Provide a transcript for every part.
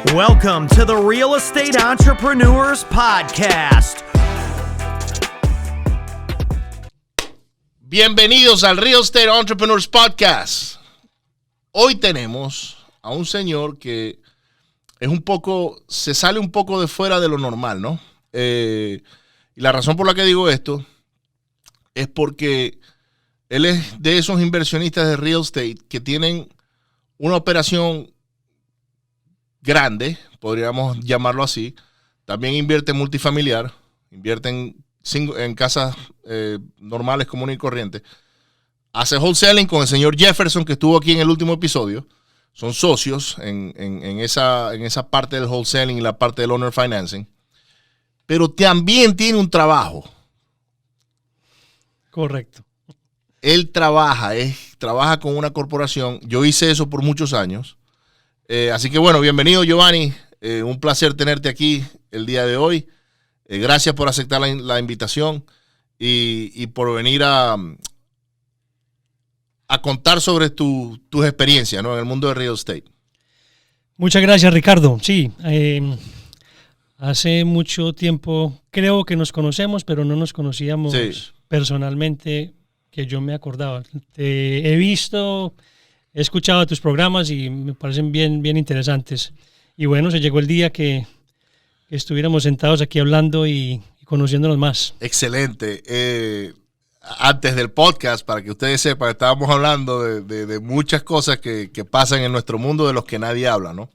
Welcome to the Real Estate Entrepreneurs Podcast. Bienvenidos al Real Estate Entrepreneurs Podcast. Hoy tenemos a un señor que se sale un poco de fuera de lo normal, ¿no? Y la razón por la que digo esto es porque él es de esos inversionistas de real estate que tienen una operación grande, podríamos llamarlo así. También invierte en multifamiliar, invierte en casas normales, comunes y corrientes. Hace wholesaling con el señor Jefferson, que estuvo aquí en el último episodio. Son socios en esa parte del wholesaling y la parte del owner financing. Pero también tiene un trabajo. Correcto. Él trabaja con una corporación. Yo hice eso por muchos años. Así que bueno, bienvenido Giovanni. Un placer tenerte aquí el día de hoy. Gracias por aceptar la invitación y por venir a contar sobre tus experiencias, ¿no?, en el mundo del real estate. Muchas gracias, Ricardo. Sí, hace mucho tiempo creo que nos conocemos, pero no nos conocíamos personalmente, que yo me acordaba. Te he visto, he escuchado tus programas y me parecen bien interesantes. Y bueno, se llegó el día que estuviéramos sentados aquí hablando y conociéndonos más. Excelente. Antes del podcast, para que ustedes sepan, estábamos hablando de muchas cosas que pasan en nuestro mundo de los que nadie habla, ¿no?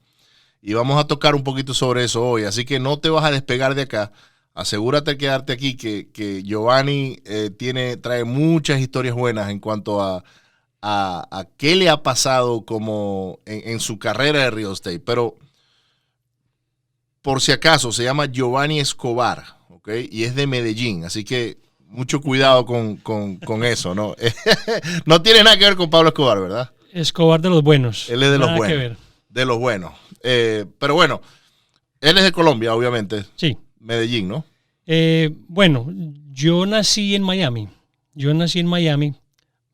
Y vamos a tocar un poquito sobre eso hoy, así que no te vas a despegar de acá. Asegúrate de quedarte aquí, que Giovanni trae muchas historias buenas en cuanto a qué le ha pasado como en su carrera de real estate. Pero, por si acaso, se llama Giovanni Escobar, ¿ok? Y es de Medellín, así que mucho cuidado con eso, ¿no? No tiene nada que ver con Pablo Escobar, ¿verdad? Escobar de los buenos. Él es de los buenos. Nada que ver. De los buenos. Pero bueno, él es de Colombia, obviamente. Sí. Medellín, ¿no? Bueno, yo nací en Miami.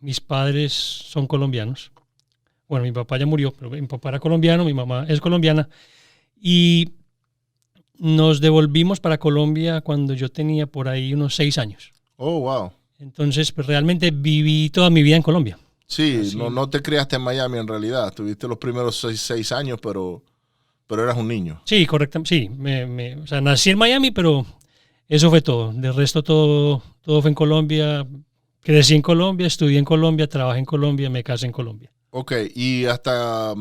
Mis padres son colombianos. Bueno, mi papá ya murió, pero mi papá era colombiano, mi mamá es colombiana. Y nos devolvimos para Colombia cuando yo tenía por ahí unos 6 años. Oh, wow. Entonces, pues realmente viví toda mi vida en Colombia. Sí, no te criaste en Miami en realidad. Tuviste los primeros 6 años, pero eras un niño. Sí, correcto. Sí, o sea, nací en Miami, pero eso fue todo. De resto, todo fue en Colombia. Crecí en Colombia, estudié en Colombia, trabajé en Colombia, me casé en Colombia. Ok, y ¿estudiaste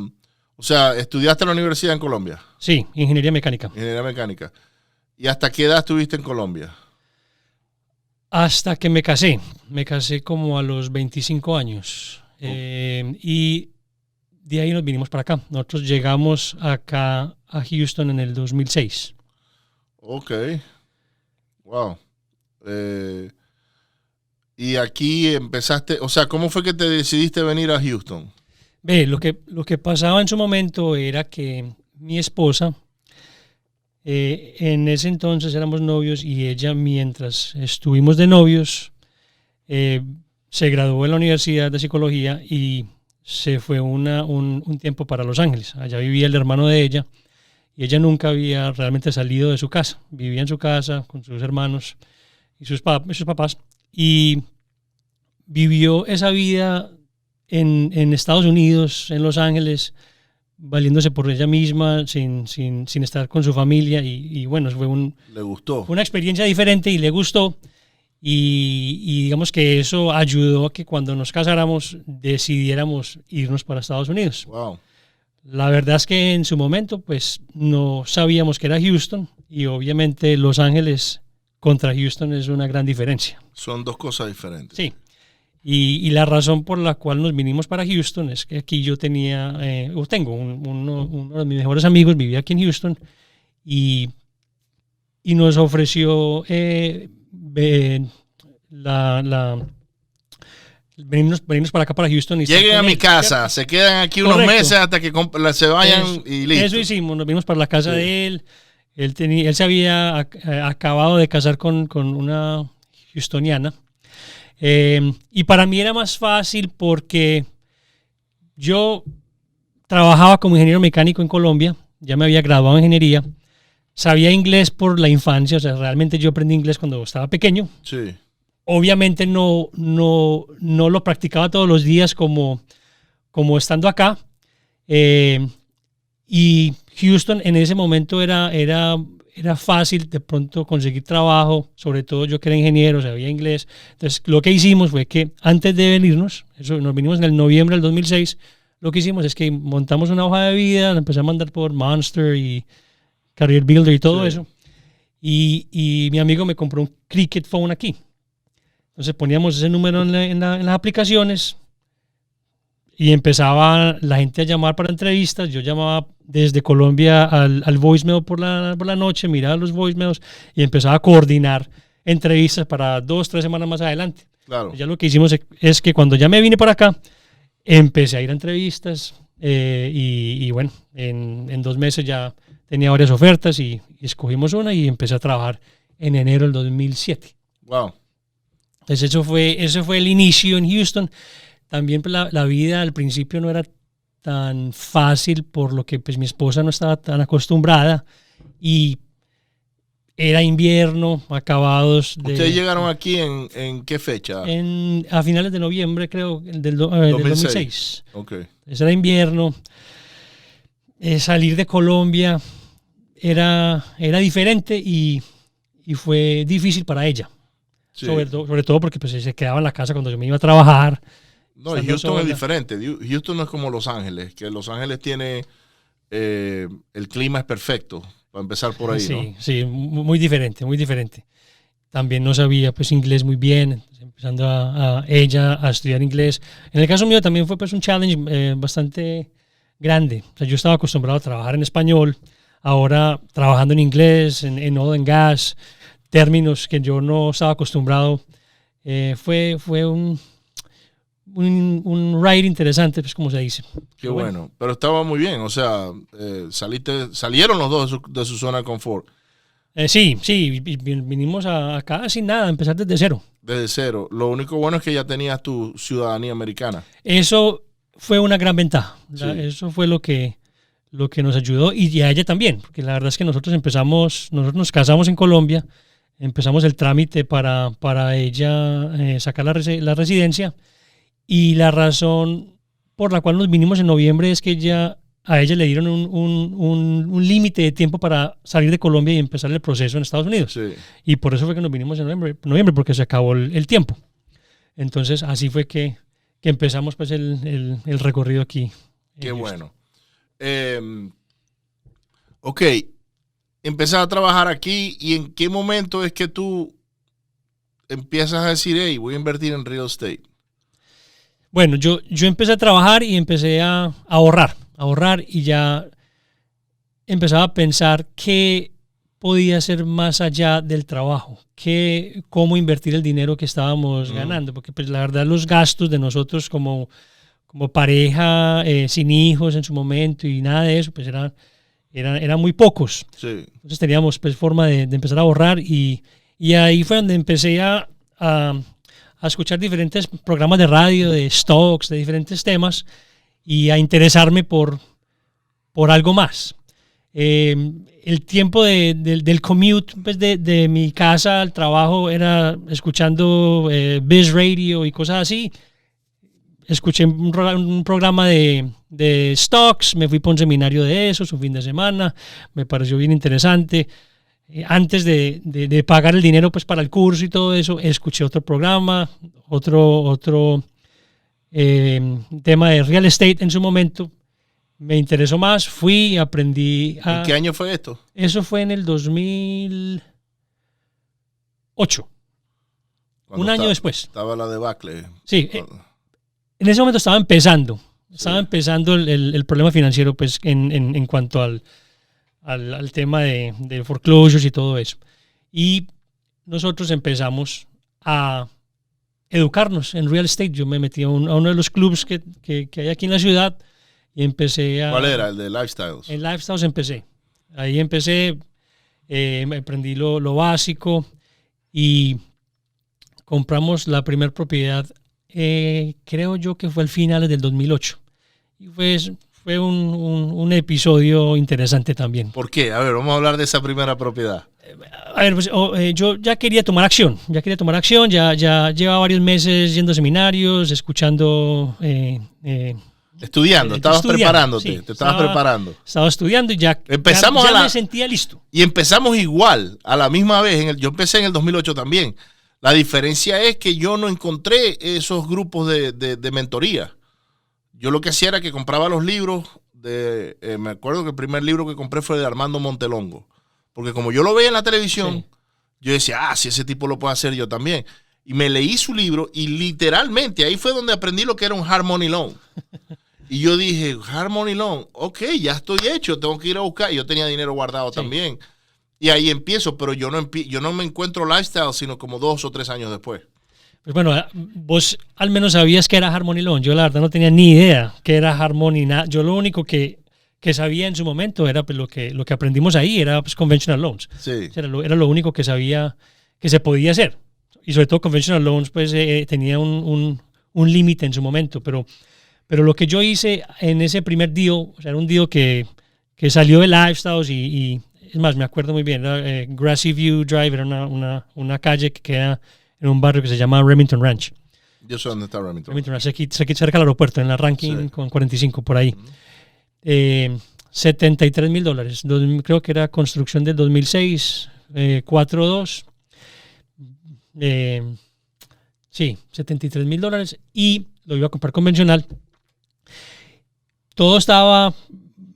en la universidad en Colombia? Sí, ingeniería mecánica. Ingeniería mecánica. ¿Y hasta qué edad estuviste en Colombia? Hasta que me casé. Me casé como a los 25 años. Y de ahí nos vinimos para acá. Nosotros llegamos acá a Houston en el 2006. Ok. Wow. Y aquí empezaste, o sea, ¿cómo fue que te decidiste venir a Houston? Lo que pasaba en su momento era que mi esposa, en ese entonces éramos novios y ella, mientras estuvimos de novios, se graduó en la Universidad de Psicología y se fue un tiempo para Los Ángeles. Allá vivía el hermano de ella y ella nunca había realmente salido de su casa. Vivía en su casa con sus hermanos y sus papás y vivió esa vida en Estados Unidos, en Los Ángeles, valiéndose por ella misma, sin estar con su familia y bueno, le gustó. Fue una experiencia diferente y le gustó y digamos que eso ayudó a que cuando nos casáramos decidiéramos irnos para Estados Unidos. Wow. La verdad es que en su momento pues no sabíamos que era Houston y obviamente Los Ángeles contra Houston es una gran diferencia. Son dos cosas diferentes. Sí. Y la razón por la cual nos vinimos para Houston es que aquí yo tengo uno de mis mejores amigos, vivía aquí en Houston y nos ofreció venirnos para acá, para Houston. Y lleguen a mi casa, se quedan aquí unos meses hasta que se vayan y listo. Eso hicimos, nos vinimos para la casa de él. Él se había acabado de casar con una houstoniana. Y para mí era más fácil porque yo trabajaba como ingeniero mecánico en Colombia, ya me había graduado en ingeniería. Sabía inglés por la infancia, o sea, realmente yo aprendí inglés cuando estaba pequeño. Sí. Obviamente no lo practicaba todos los días como estando acá. Y Houston en ese momento era fácil de pronto conseguir trabajo, sobre todo yo que era ingeniero, sabía inglés. Entonces lo que hicimos fue que antes de venirnos, nos vinimos en el noviembre del 2006, lo que hicimos es que montamos una hoja de vida, la empecé a mandar por Monster y Career Builder y todo eso. Y mi amigo me compró un Cricket Phone aquí. Entonces poníamos ese número en las aplicaciones y empezaba la gente a llamar para entrevistas. Yo llamaba desde Colombia al voicemail por la noche, miraba los voicemails y empezaba a coordinar entrevistas para 2-3 semanas más adelante. Claro. Ya lo que hicimos es que cuando ya me vine para acá, empecé a ir a entrevistas y bueno, en 2 meses ya tenía varias ofertas y escogimos una y empecé a trabajar en enero del 2007. Wow. Entonces eso fue el inicio en Houston. También pues, la vida al principio no era tan fácil por lo que pues mi esposa no estaba tan acostumbrada y era invierno, acabados de... ¿Ustedes llegaron aquí en qué fecha? A finales de noviembre, creo, del 2006. Okay. Entonces era invierno. Salir de Colombia era diferente y fue difícil para ella. Sí. Sobre todo porque pues, se quedaba en la casa cuando yo me iba a trabajar. No, Houston es diferente. Houston no es como Los Ángeles, que Los Ángeles tiene el clima es perfecto, para empezar por ahí, sí, ¿no? Sí, muy diferente, muy diferente. También no sabía pues inglés muy bien, empezando ella a estudiar inglés. En el caso mío también fue pues un challenge bastante grande. O sea, yo estaba acostumbrado a trabajar en español, ahora trabajando en inglés, en oil and gas, términos que yo no estaba acostumbrado. Fue un ride interesante, pues como se dice. Qué bueno. Pero estaba muy bien, o sea, salieron los dos de su zona de confort. Sí, vinimos acá sin nada, empezar desde cero. Desde cero. Lo único bueno es que ya tenías tu ciudadanía americana. Eso fue una gran ventaja. Sí. Eso fue lo que nos ayudó y a ella también, porque la verdad es que nosotros nos casamos en Colombia, empezamos el trámite para ella sacar la residencia. Y la razón por la cual nos vinimos en noviembre es que a ella le dieron un límite de tiempo para salir de Colombia y empezar el proceso en Estados Unidos. Sí. Y por eso fue que nos vinimos en noviembre porque se acabó el tiempo. Entonces así fue que empezamos pues el recorrido aquí. Qué bueno. Ok, empezás a trabajar aquí y ¿en qué momento es que tú empiezas a decir, hey, voy a invertir en real estate? Bueno, yo empecé a trabajar y empecé a ahorrar y ya empezaba a pensar qué podía hacer más allá del trabajo, cómo invertir el dinero que estábamos ganando, porque pues la verdad los gastos de nosotros como pareja, sin hijos en su momento y nada de eso, pues eran muy pocos. Sí. Entonces teníamos pues forma de empezar a ahorrar y ahí fue donde empecé a escuchar diferentes programas de radio, de stocks, de diferentes temas y a interesarme por algo más. El tiempo del commute pues de mi casa al trabajo era escuchando Biz Radio y cosas así. Escuché un programa de stocks, me fui para un seminario de esos un fin de semana, me pareció bien interesante. Antes de pagar el dinero pues para el curso y todo eso, escuché otro programa, otro tema de real estate en su momento. Me interesó más, fui y aprendí. ¿En qué año fue esto? Eso fue en el 2008. Un año después. Estaba la debacle. Sí, en ese momento estaba empezando. Estaba empezando el problema financiero pues en cuanto al tema de foreclosures y todo eso. Y nosotros empezamos a educarnos en real estate. Yo me metí a uno de los clubs que hay aquí en la ciudad y empecé a... ¿Cuál era? ¿El de Lifestyles? En Lifestyles empecé. Ahí empecé, aprendí lo básico y compramos la primera propiedad, creo yo que fue al finales del 2008. Y fue un episodio interesante también. ¿Por qué? A ver, vamos a hablar de esa primera propiedad. A ver, pues, yo ya quería tomar acción, ya llevaba varios meses yendo a seminarios, escuchando... Estudiando, estabas preparándote, sí, te estabas preparando. Estaba estudiando y ya me sentía listo. Y empezamos igual, a la misma vez. Yo empecé en el 2008 también. La diferencia es que yo no encontré esos grupos de mentoría. Yo lo que hacía era que compraba los libros. Me acuerdo que el primer libro que compré fue de Armando Montelongo. Porque como yo lo veía en la televisión, sí, yo decía, si ese tipo lo puedo hacer yo también. Y me leí su libro y literalmente ahí fue donde aprendí lo que era un hard money loan. Y yo dije, hard money loan, ok, ya estoy hecho, tengo que ir a buscar. Yo tenía dinero guardado también. Y ahí empiezo, pero yo no me encuentro lifestyle sino como 2 o 3 años después. Pues bueno, vos al menos sabías que era hard money loan. Yo la verdad no tenía ni idea que era hard money. Yo lo único que sabía en su momento era pues, lo que aprendimos ahí, era pues, conventional loans. Sí. Era lo único que sabía que se podía hacer. Y sobre todo conventional loans pues tenía un límite en su momento, pero lo que yo hice en ese primer deal, o sea, era un deal que salió de Lifestyles y es más, me acuerdo muy bien, era Grassy View Drive, era una calle que queda en un barrio que se llama Remington Ranch. Yo sé dónde está Remington. Remington Ranch, aquí cerca del aeropuerto, en la Rankin con 45, por ahí. $73,000, creo que era construcción del 2006, 4.2. Sí, $73,000 y lo iba a comprar convencional. Todo estaba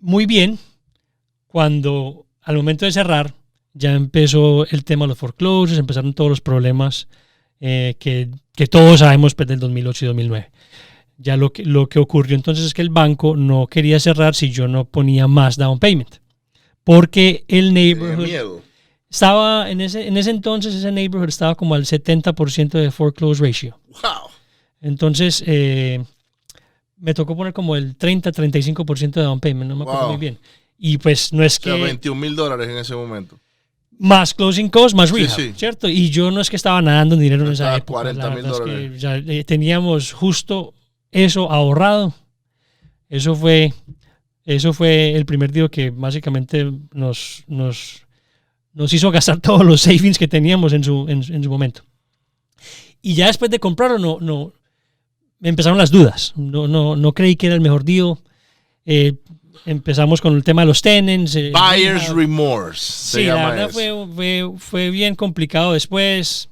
muy bien cuando al momento de cerrar ya empezó el tema de los foreclosures, empezaron todos los problemas que todos sabemos pues, del 2008 y 2009. Ya lo que ocurrió entonces es que el banco no quería cerrar si yo no ponía más down payment, porque el neighborhood estaba en ese entonces, ese neighborhood estaba como al 70% de foreclose ratio. Wow. Entonces me tocó poner como el 30-35% de down payment, no me acuerdo muy bien. Y pues no es que... O sea, $21,000 en ese momento. Más closing costs, más rehab, sí. ¿cierto? Y yo no es que estaba nadando en dinero en esa época. $40,000. Es que ya teníamos justo eso ahorrado. Eso fue el primer día que básicamente nos hizo gastar todos los savings que teníamos en su momento. Y ya después de comprarlo, no me empezaron las dudas. No creí que era el mejor deal. Empezamos con el tema de los tenants. Buyer's remorse. Sí, la verdad fue bien complicado después.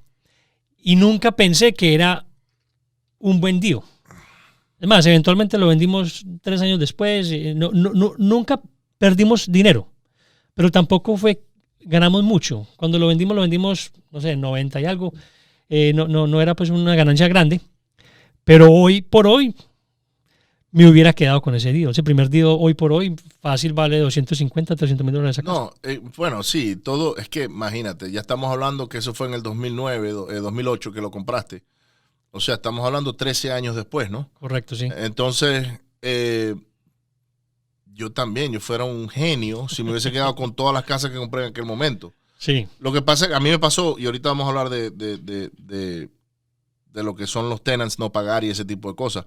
Y nunca pensé que era un buen deal. Es más, eventualmente lo vendimos 3 años después. Nunca perdimos dinero. Pero tampoco ganamos mucho. Cuando lo vendimos, no sé, 90 y algo. No era pues una ganancia grande. Pero hoy por hoy me hubiera quedado con ese deal. Ese primer deal hoy por hoy fácil vale $250,000-$300,000 esa casa. Bueno, sí, todo, es que imagínate, ya estamos hablando que eso fue en el 2009, 2008 que lo compraste. O sea, estamos hablando 13 años después, ¿no? Correcto, sí. Entonces, yo fuera un genio si me hubiese quedado con todas las casas que compré en aquel momento. Sí. Lo que pasa es que a mí me pasó, y ahorita vamos a hablar de lo que son los tenants no pagar y ese tipo de cosas.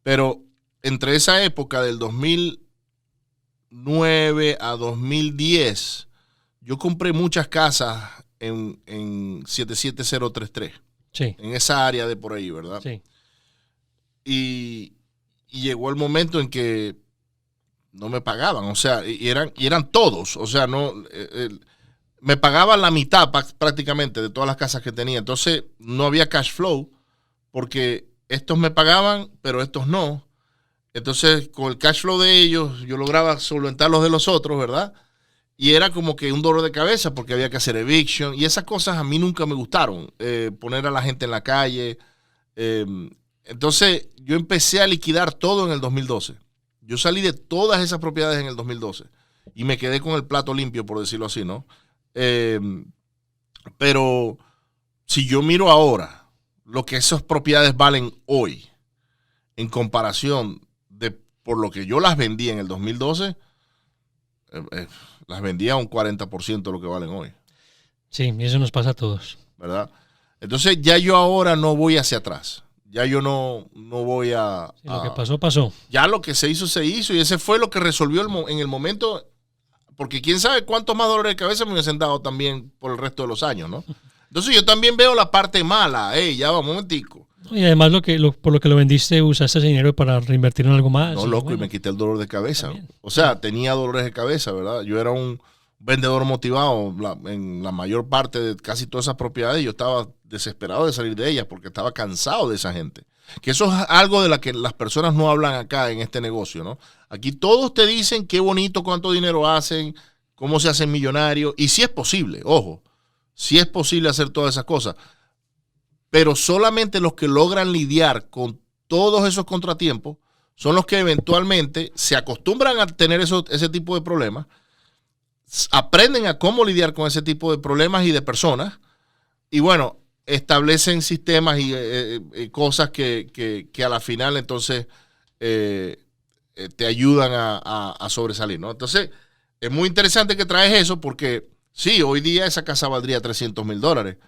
Pero entre esa época del 2009 a 2010, yo compré muchas casas en 77033. Sí. En esa área de por ahí, ¿verdad? Sí. Y llegó el momento en que no me pagaban, o sea, y eran todos, o sea, me pagaban la mitad prácticamente de todas las casas que tenía. Entonces no había cash flow porque estos me pagaban, pero estos no. Entonces con el cash flow de ellos yo lograba solventar los de los otros, ¿verdad? Y era como que un dolor de cabeza porque había que hacer eviction y esas cosas a mí nunca me gustaron, poner a la gente en la calle. Entonces yo empecé a liquidar todo en el 2012. Yo salí de todas esas propiedades en el 2012 y me quedé con el plato limpio, por decirlo así, ¿no? Pero si yo miro ahora lo que esas propiedades valen hoy en comparación por lo que yo las vendí en el 2012, las vendía a un 40% de lo que valen hoy. Sí, y eso nos pasa a todos. ¿Verdad? Entonces ya yo ahora no voy hacia atrás. Ya yo no voy a... Sí, lo que pasó, pasó. Ya lo que se hizo, y ese fue lo que resolvió en el momento, porque quién sabe cuántos más dolores de cabeza me hubiesen dado también por el resto de los años, ¿no? Entonces yo también veo la parte mala. Ya va, un momentico. Y además por lo que lo vendiste, usaste ese dinero para reinvertir en algo más. No, loco, y me quité el dolor de cabeza. También. O sea, tenía dolores de cabeza, ¿verdad? Yo era un vendedor motivado. En la mayor parte de casi todas esas propiedades yo estaba desesperado de salir de ellas porque estaba cansado de esa gente. Que eso es algo de la que las personas no hablan acá en este negocio, ¿no? Aquí todos te dicen qué bonito, cuánto dinero hacen, cómo se hacen millonarios. Y sí es posible, ojo, sí es posible hacer todas esas cosas. Pero solamente los que logran lidiar con todos esos contratiempos son los que eventualmente se acostumbran a tener ese tipo de problemas, aprenden a cómo lidiar con ese tipo de problemas y de personas, y bueno, establecen sistemas y cosas que a la final entonces te ayudan a sobresalir, ¿no? Entonces, es muy interesante que traes eso porque sí, hoy día esa casa valdría $300,000.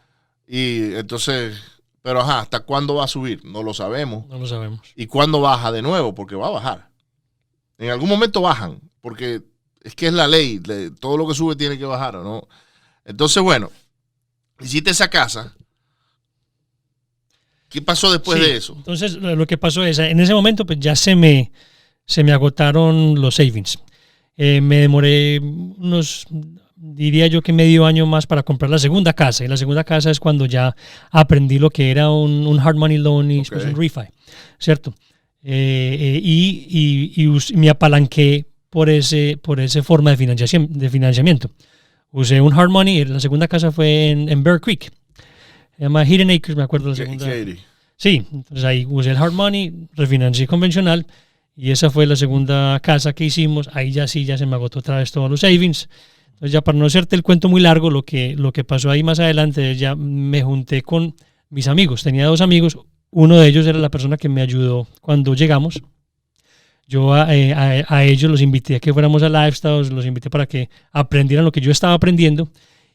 Y entonces, pero ajá, ¿hasta cuándo va a subir? No lo sabemos. No lo sabemos. ¿Y cuándo baja de nuevo? Porque va a bajar. En algún momento bajan, porque es que es la ley, todo lo que sube tiene que bajar, ¿no? Entonces, bueno, hiciste esa casa. ¿Qué pasó después de eso? Entonces, lo que pasó es, en ese momento, pues ya se me agotaron los savings. Me demoré diría yo que medio año más para comprar la segunda casa. Y la segunda casa es cuando ya aprendí lo que era un hard money loan y después un refi, ¿cierto? Y me apalanqué por ese forma de financiamiento. Usé un hard money, la segunda casa fue en Bear Creek. Se llama Hidden Acres, me acuerdo la segunda. Sí, entonces ahí usé el hard money, refinancié convencional y esa fue la segunda casa que hicimos. Ahí ya se me agotó otra vez todos los savings. Entonces ya para no hacerte el cuento muy largo, lo que pasó ahí más adelante, ya me junté con mis amigos. Tenía 2 amigos, uno de ellos era la persona que me ayudó cuando llegamos. Yo a ellos los invité a que fuéramos a Lifestyles, los invité para que aprendieran lo que yo estaba aprendiendo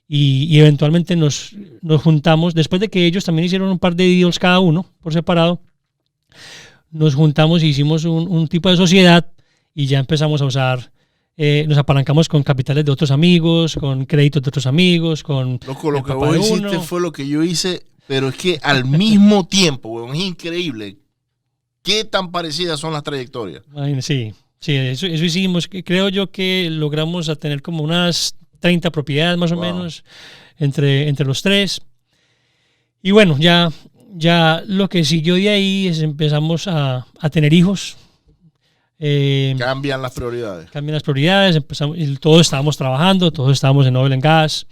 y eventualmente nos juntamos, después de que ellos también hicieron un par de deals cada uno por separado, nos juntamos y hicimos un tipo de sociedad y ya empezamos a usar, nos apalancamos con capitales de otros amigos, con créditos de otros amigos, con Loco, lo que vos hiciste fue lo que yo hice, pero es que al mismo tiempo, weón, es increíble. ¿Qué tan parecidas son las trayectorias? Sí, eso hicimos. Creo yo que logramos a tener como unas 30 propiedades más o menos entre los 3. Y bueno, ya lo que siguió de ahí es empezamos a tener hijos. Cambian las prioridades. Empezamos, y todos estábamos trabajando, todos estábamos en oil and gas.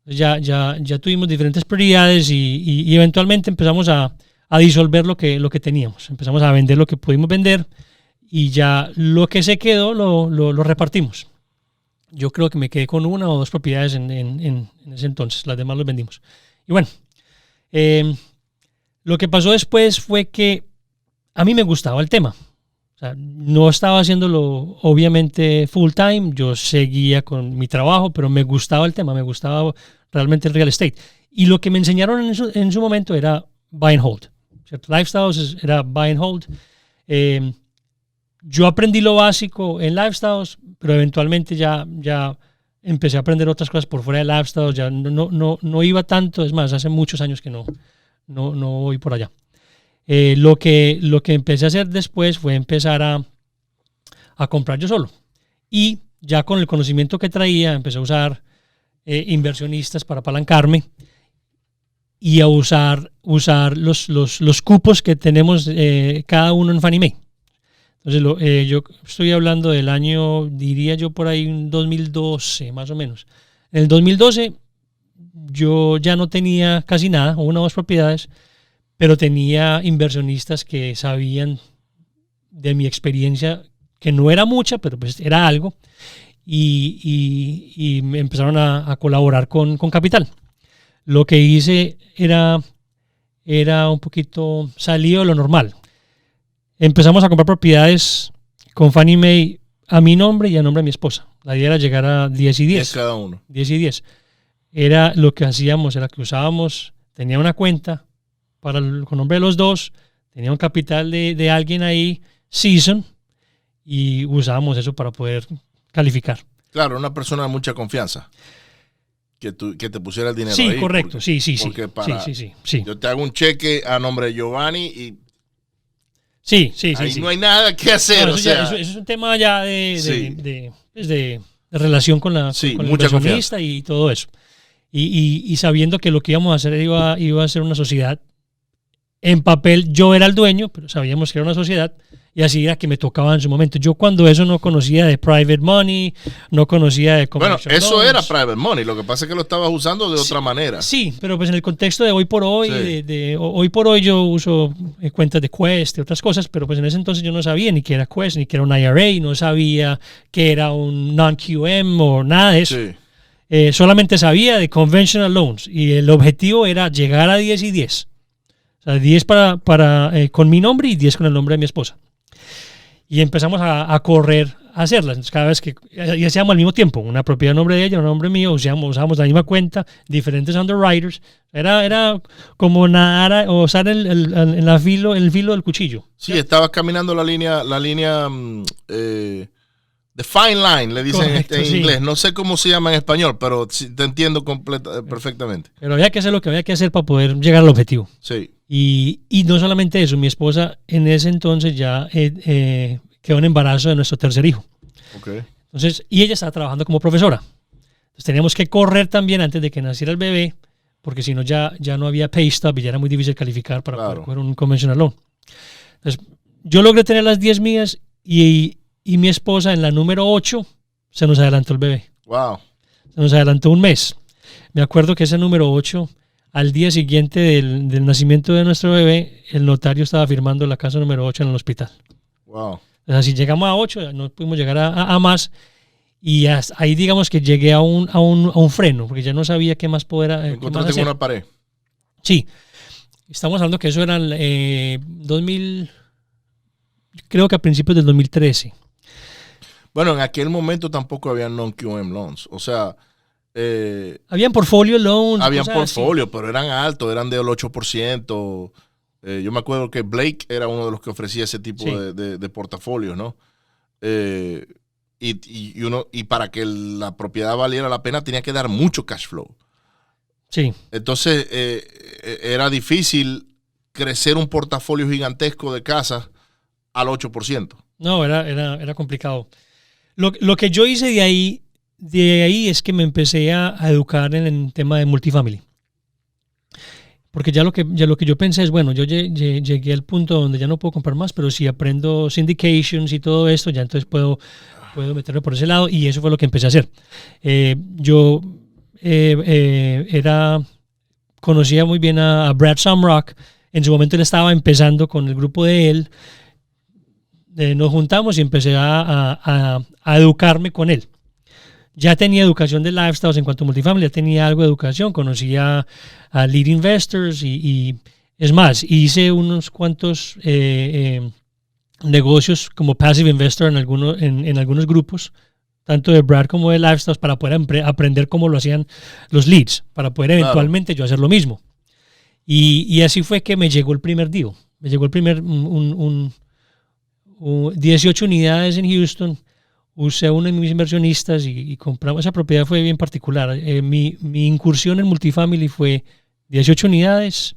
Ya tuvimos diferentes prioridades y eventualmente empezamos a disolver lo que teníamos. Empezamos a vender lo que pudimos vender y ya lo que se quedó lo repartimos. Yo creo que me quedé con 1 o 2 propiedades en ese entonces. Las demás los vendimos. Y bueno, lo que pasó después fue que a mí me gustaba el tema. O sea, no estaba haciéndolo obviamente full time. Yo seguía con mi trabajo, pero me gustaba el tema. Me gustaba realmente el real estate. Y lo que me enseñaron en su momento era buy and hold. ¿Cierto? Lifestyles era buy and hold. Yo aprendí lo básico en Lifestyles, pero eventualmente ya empecé a aprender otras cosas por fuera de Lifestyles. Ya no iba tanto, es más, hace muchos años que no voy por allá. Lo que empecé a hacer después fue empezar a comprar yo solo. Y ya con el conocimiento que traía, empecé a usar inversionistas para apalancarme y a usar los cupos que tenemos cada uno en Fannie Mae. Entonces, yo estoy hablando del año, diría yo por ahí, 2012, más o menos. En el 2012 yo ya no tenía casi nada, 1 o 2 propiedades, pero tenía inversionistas que sabían de mi experiencia, que no era mucha, pero pues era algo, y me empezaron a colaborar con capital. Lo que hice era un poquito salido de lo normal. Empezamos a comprar propiedades con Fannie Mae a mi nombre y a nombre de mi esposa. La idea era llegar a 10 y 10. 10 cada uno. 10 y 10. Era lo que hacíamos, era que tenía una cuenta con nombre de los 2, tenía un capital de alguien ahí, season, y usábamos eso para poder calificar. Claro, una persona de mucha confianza. Que te pusiera el dinero Sí, ahí. correcto, sí. Porque Sí. yo te hago un cheque a nombre de Giovanni y Sí. ahí no hay nada que hacer. No, eso es un tema ya de relación con la con el mucha inversionista y todo eso. Y sabiendo que lo que íbamos a hacer iba a ser una sociedad. En papel yo era el dueño, pero sabíamos que era una sociedad y así era que me tocaba en su momento. Yo cuando eso no conocía de private money, no conocía de Bueno, commercial eso loans. era private money, lo que pasa es que lo estabas usando de otra manera. Sí, pero pues en el contexto de hoy por hoy, Sí. hoy por hoy yo uso cuentas de Quest y otras cosas, pero pues en ese entonces yo no sabía ni qué era Quest, ni qué era un IRA, no sabía qué era un non-QM o nada de eso. Sí. Solamente sabía de conventional loans y el objetivo era llegar a 10 y 10. O sea, 10 con mi nombre y 10 con el nombre de mi esposa. Y empezamos a correr a hacerlas. Entonces, cada vez que y hacíamos al mismo tiempo, una propiedad a nombre de ella, un nombre mío, usábamos la misma cuenta, diferentes underwriters. Era como nadar o usar el filo del cuchillo. Sí, estabas caminando la línea the fine line, le dicen Correcto, en sí. inglés. No sé cómo se llama en español, pero sí, te entiendo perfectamente. Pero había que hacer lo que había que hacer para poder llegar al objetivo. Sí. Y no solamente eso, mi esposa en ese entonces ya quedó en embarazo de nuestro tercer hijo. Okay. Entonces, y ella estaba trabajando como profesora. Entonces teníamos que correr también antes de que naciera el bebé, porque si no ya no había pay stub y ya era muy difícil calificar para poder coger un conventional loan. Entonces, yo logré tener las 10 mías y mi esposa en la número 8 se nos adelantó el bebé. Wow. Se nos adelantó un mes. Me acuerdo que ese número 8, al día siguiente del nacimiento de nuestro bebé, el notario estaba firmando la casa número 8 en el hospital. Wow. Entonces, si llegamos a 8, no pudimos llegar a más. Y ahí digamos que llegué a un freno, porque ya no sabía qué más poder qué más Encontraste hacer. con una pared. Sí. Estamos hablando que eso era 2000, creo que a principios del 2013. Bueno, en aquel momento tampoco había non-QM loans. O sea, Habían portfolio loans. habían cosas así. portfolios, pero eran altos, eran del 8%. Yo me acuerdo que Blake era uno de los que ofrecía ese tipo Sí. de portafolios, ¿no? Y para que la propiedad valiera la pena tenía que dar mucho cash flow. Sí. Entonces era difícil crecer un portafolio gigantesco de casas al 8%. No, era complicado. Lo que yo hice de ahí es que me empecé a educar en el tema de multifamily. Porque ya lo que yo pensé es, bueno, yo llegué al punto donde ya no puedo comprar más, pero si aprendo syndications y todo esto, ya entonces puedo meterme por ese lado, y eso fue lo que empecé a hacer. Yo conocía muy bien a Brad Sumrock. En su momento él estaba empezando con el grupo de él. Nos juntamos y empecé a educarme con él. Ya tenía educación de lifestyles en cuanto a multifamily, ya tenía algo de educación, conocía a lead investors y es más, hice unos cuantos negocios como passive investor en algunos grupos, tanto de Brad como de lifestyles, para poder aprender cómo lo hacían los leads, para poder eventualmente yo hacer lo mismo. Y así fue que me llegó el primer deal. Me llegó el primer 18 unidades en Houston. Usé a uno de mis inversionistas y compramos. Esa propiedad fue bien particular. Mi incursión en multifamily fue 18 unidades,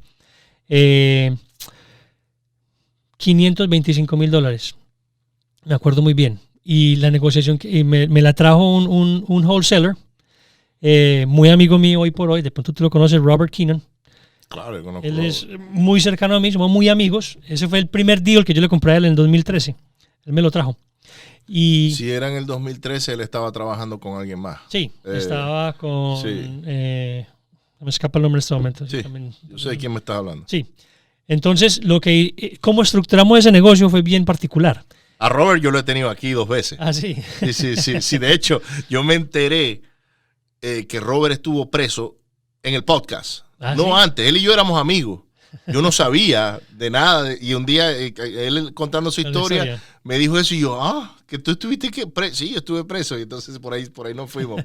$525,000. Me acuerdo muy bien. Y la negociación me la trajo un wholesaler, muy amigo mío hoy por hoy. De pronto tú lo conoces, Robert Keenan. Claro, yo conozco. Él es muy cercano a mí, somos muy amigos. Ese fue el primer deal que yo le compré a él en el 2013. Él me lo trajo. Y si era en el 2013, él estaba trabajando con alguien más. sí, estaba con... sí. Me escapa el nombre en este momento. Sí, También, yo sé de quién me estás hablando. Sí. Entonces, cómo estructuramos ese negocio fue bien particular. A Robert yo lo he tenido aquí 2 veces. Ah, sí. Sí. De hecho, yo me enteré que Robert estuvo preso en el podcast. Ah, no ¿sí? antes, él y yo éramos amigos. Yo no sabía de nada. Y un día, él contando su historia, me dijo eso y yo, que tú estuviste preso. Sí, yo estuve preso. Y entonces por ahí no fuimos.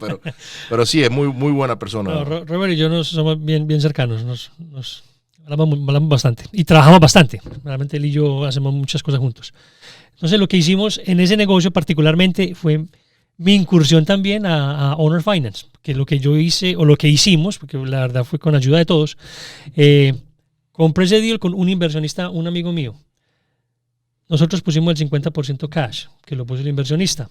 Pero sí, es muy, muy buena persona. No, Robert y yo somos bien cercanos. Nos Hablamos bastante y trabajamos bastante. Realmente él y yo hacemos muchas cosas juntos. Entonces lo que hicimos en ese negocio particularmente fue mi incursión también a Owner Finance, que lo que yo hice o lo que hicimos, porque la verdad fue con ayuda de todos, compré ese deal con un inversionista, un amigo mío. Nosotros pusimos el 50% cash, que lo puso el inversionista.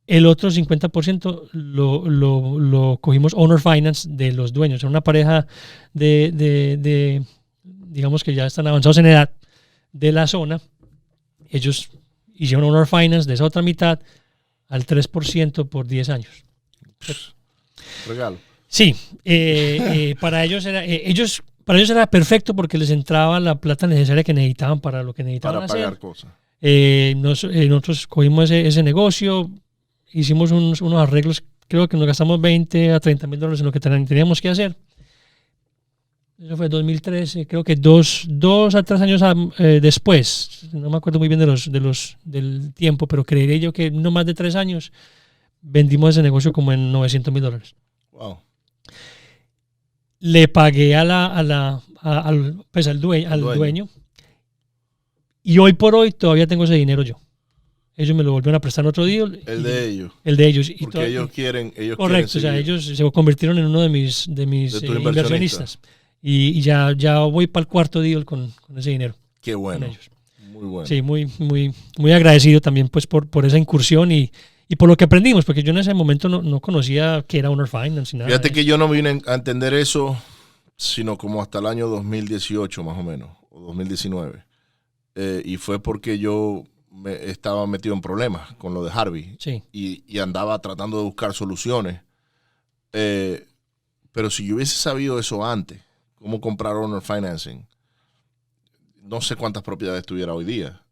El otro 50% lo cogimos Owner Finance de los dueños. Era una pareja digamos que ya están avanzados en edad de la zona. Ellos hicieron Owner Finance de esa otra mitad al 3% por 10 años. Regalo. Sí, para ellos era perfecto porque les entraba la plata necesaria que necesitaban para lo que necesitaban Para hacer. pagar cosas. Nosotros cogimos ese negocio, hicimos unos arreglos, creo que nos gastamos $20 a $30,000 en lo que teníamos que hacer. Eso fue 2013, creo que dos a 3 años después, no me acuerdo muy bien del tiempo, pero creería yo que no más de 3 años vendimos ese negocio como en $900,000. Wow. Le pagué al dueño y hoy por hoy todavía tengo ese dinero yo. Ellos me lo volvieron a prestar en otro deal. El de ellos. El de ellos. Porque ellos quieren. Correcto, o sea, ellos se convirtieron en uno de mis inversionistas. Y ya voy para el cuarto deal con ese dinero. Qué bueno. Con ellos. Muy bueno. Sí, muy agradecido también pues por esa incursión y por lo que aprendimos, porque yo en ese momento no conocía qué era Owner Finance. Nada. Fíjate que yo no vine a entender eso sino como hasta el año 2018 más o menos, o 2019. Y fue porque yo estaba metido en problemas con lo de Harvey. Sí. Y andaba tratando de buscar soluciones. Pero si yo hubiese sabido eso antes, cómo comprar Owner Financing, no sé cuántas propiedades tuviera hoy día.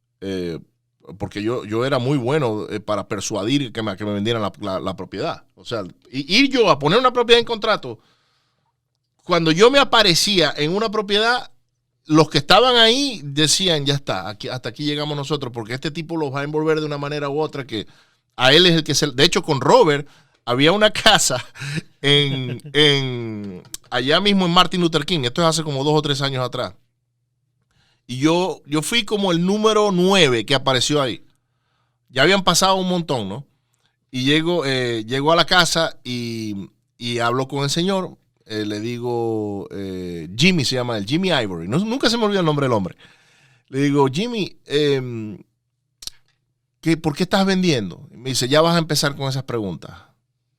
Porque yo era muy bueno para persuadir que me vendieran la propiedad. O sea, ir yo a poner una propiedad en contrato, cuando yo me aparecía en una propiedad, los que estaban ahí decían, ya está, hasta aquí llegamos nosotros, porque este tipo los va a envolver de una manera u otra que a él es el que se... De hecho, con Robert había una casa allá mismo en Martin Luther King. Esto es hace como 2 o 3 años atrás. Y yo fui como el número 9 que apareció ahí. Ya habían pasado un montón, ¿no? Y llego a la casa y hablo con el señor. Le digo, Jimmy se llama él, Jimmy Ivory. Nunca se me olvida el nombre del hombre. Le digo, Jimmy, ¿por qué estás vendiendo? Y me dice, ya vas a empezar con esas preguntas.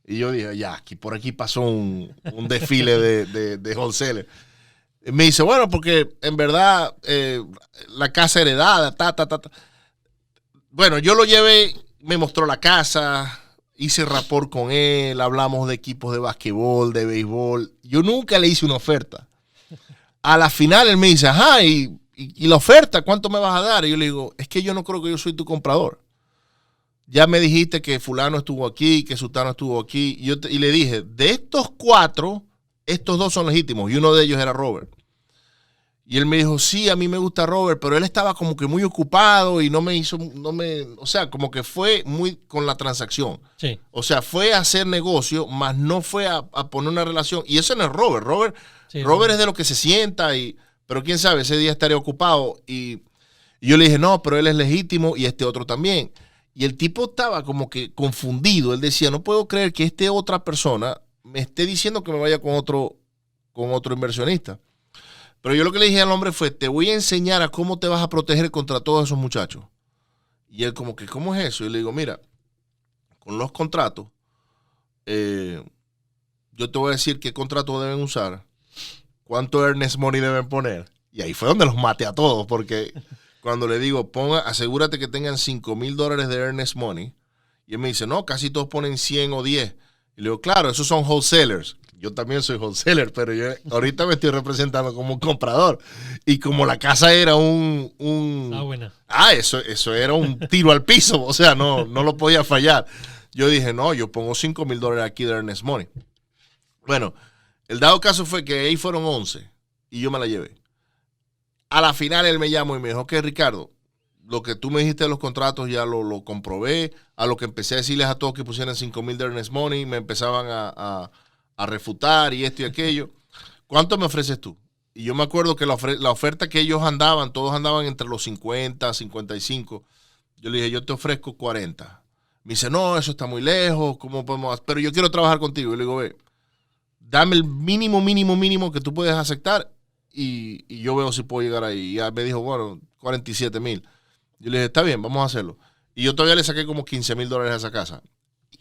Y yo dije, ya, por aquí pasó un desfile de wholesaler. Me dice, bueno, porque en verdad la casa heredada, Bueno, yo lo llevé, me mostró la casa, hice rapport con él, hablamos de equipos de basquetbol, de béisbol. Yo nunca le hice una oferta. A la final él me dice, ajá, y la oferta, ¿cuánto me vas a dar? Y yo le digo, es que yo no creo que yo soy tu comprador. Ya me dijiste que fulano estuvo aquí, que sultano estuvo aquí. Y le dije, de estos 4... estos 2 son legítimos y uno de ellos era Robert. Y él me dijo, sí, a mí me gusta Robert, pero él estaba como que muy ocupado y o sea, como que fue muy con la transacción. Sí. O sea, fue a hacer negocio, más no fue a poner una relación. Y eso no es Robert. Robert es de lo que se sienta, pero quién sabe, ese día estaría ocupado. Y yo le dije, no, pero él es legítimo y este otro también. Y el tipo estaba como que confundido. Él decía, no puedo creer que otra persona me esté diciendo que me vaya con otro inversionista. Pero yo lo que le dije al hombre fue, te voy a enseñar a cómo te vas a proteger contra todos esos muchachos. Y él como que, ¿cómo es eso? Y le digo, mira, con los contratos, yo te voy a decir qué contrato deben usar, cuánto earnest money deben poner. Y ahí fue donde los maté a todos, porque cuando le digo, asegúrate que tengan $5,000 de earnest money. Y él me dice, no, casi todos ponen 100 o 10. Y le digo, claro, esos son wholesalers. Yo también soy wholesaler, pero yo ahorita me estoy representando como un comprador. Y como la casa era buena. Eso era un tiro al piso. O sea, no lo podía fallar. Yo dije, no, yo pongo $5,000 aquí de earnest money. Bueno, el dado caso fue que ahí fueron 11 y yo me la llevé. A la final él me llamó y me dijo, ok, Ricardo, lo que tú me dijiste de los contratos ya lo comprobé. A lo que empecé a decirles a todos que pusieran $5,000 de earnest money, me empezaban a refutar y esto y aquello. ¿Cuánto me ofreces tú? Y yo me acuerdo que la oferta que ellos andaban, todos andaban entre los 50, 55. Yo le dije, yo te ofrezco 40. Me dice, no, eso está muy lejos, ¿cómo podemos hacer? Pero yo quiero trabajar contigo. Y le digo, ve, dame el mínimo que tú puedes aceptar y yo veo si puedo llegar ahí. Y ya me dijo, bueno, 47,000. Yo le dije, está bien, vamos a hacerlo. Y yo todavía le saqué como $15,000 a esa casa.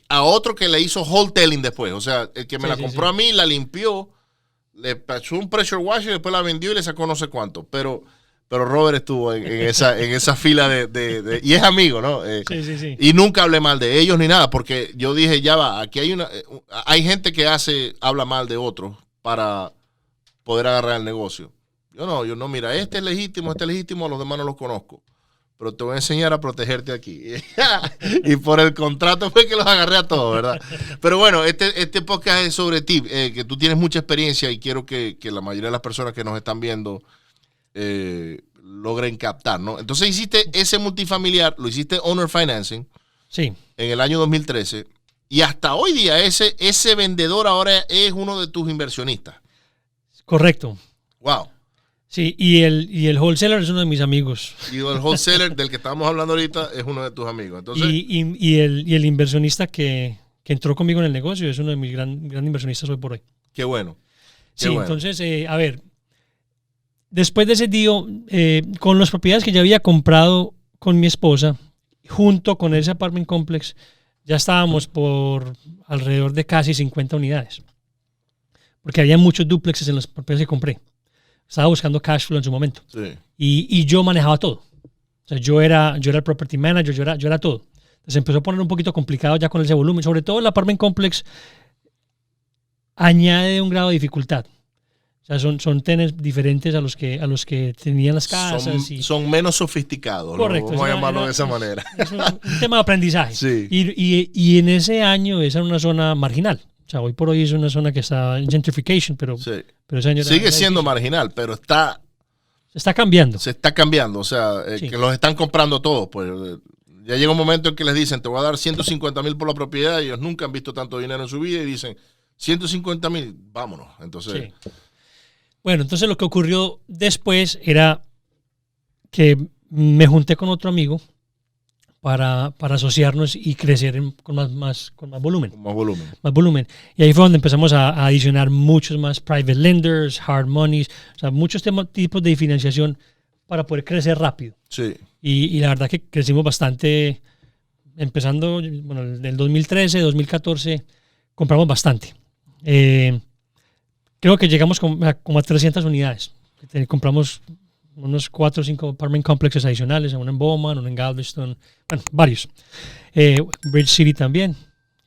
A otro que le hizo wholesaling después. O sea, el que me la compró a mí, la limpió, le pasó un pressure wash y después la vendió y le sacó no sé cuánto. Pero Robert estuvo en esa fila de y es amigo, ¿no? Sí. Y nunca hablé mal de ellos ni nada, porque yo dije, ya va, aquí hay gente que habla mal de otros para poder agarrar el negocio. Yo no, mira, este es legítimo, a los demás no los conozco. Pero te voy a enseñar a protegerte aquí. Y por el contrato fue que los agarré a todos, ¿verdad? Pero bueno, este podcast es sobre ti, que tú tienes mucha experiencia y quiero que la mayoría de las personas que nos están viendo logren captar, ¿no? Entonces hiciste ese multifamiliar, lo hiciste owner financing Sí. en el año 2013 y hasta hoy día ese vendedor ahora es uno de tus inversionistas. Correcto. Wow. Sí, y el wholesaler es uno de mis amigos. Y el wholesaler del que estábamos hablando ahorita es uno de tus amigos. Entonces, y el inversionista que entró conmigo en el negocio es uno de mis gran inversionistas hoy por hoy. qué bueno. Sí, bueno. Entonces, a ver, después de ese día, con las propiedades que ya había comprado con mi esposa, junto con ese apartment complex, ya estábamos por alrededor de casi 50 unidades. Porque había muchos duplexes en las propiedades que compré. Estaba buscando cash flow en su momento. Sí. Y yo manejaba todo. O sea, yo era el property manager, yo era todo. Entonces empezó a poner un poquito complicado ya con ese volumen. Sobre todo el apartment complex añade un grado de dificultad. O sea, son tenes diferentes a los que tenían las casas. Son menos sofisticados. Correcto. ¿No? Vamos a llamarlo de esa manera. Es un tema de aprendizaje. Sí. Y en ese año esa era una zona marginal. O sea, hoy por hoy es una zona que está en gentrification, pero ese año sigue siendo marginal, pero se está cambiando. Se está cambiando, o sea, que los están comprando todos. Pues ya llega un momento en que les dicen, te voy a dar 150,000 por la propiedad, y ellos nunca han visto tanto dinero en su vida y dicen, 150,000, vámonos. Entonces, sí. Bueno, entonces lo que ocurrió después era que me junté con otro amigo para asociarnos y crecer con más volumen. Más volumen. Y ahí fue donde empezamos a adicionar muchos más private lenders, hard monies, o sea, muchos tipos de financiación para poder crecer rápido. Sí. Y la verdad que crecimos bastante, empezando, bueno, en el 2013, 2014, compramos bastante. Creo que llegamos como a 300 unidades. Compramos unos 4 o 5 apartment complexes adicionales, uno en Bowman, uno en Galveston, bueno, varios. Bridge City también,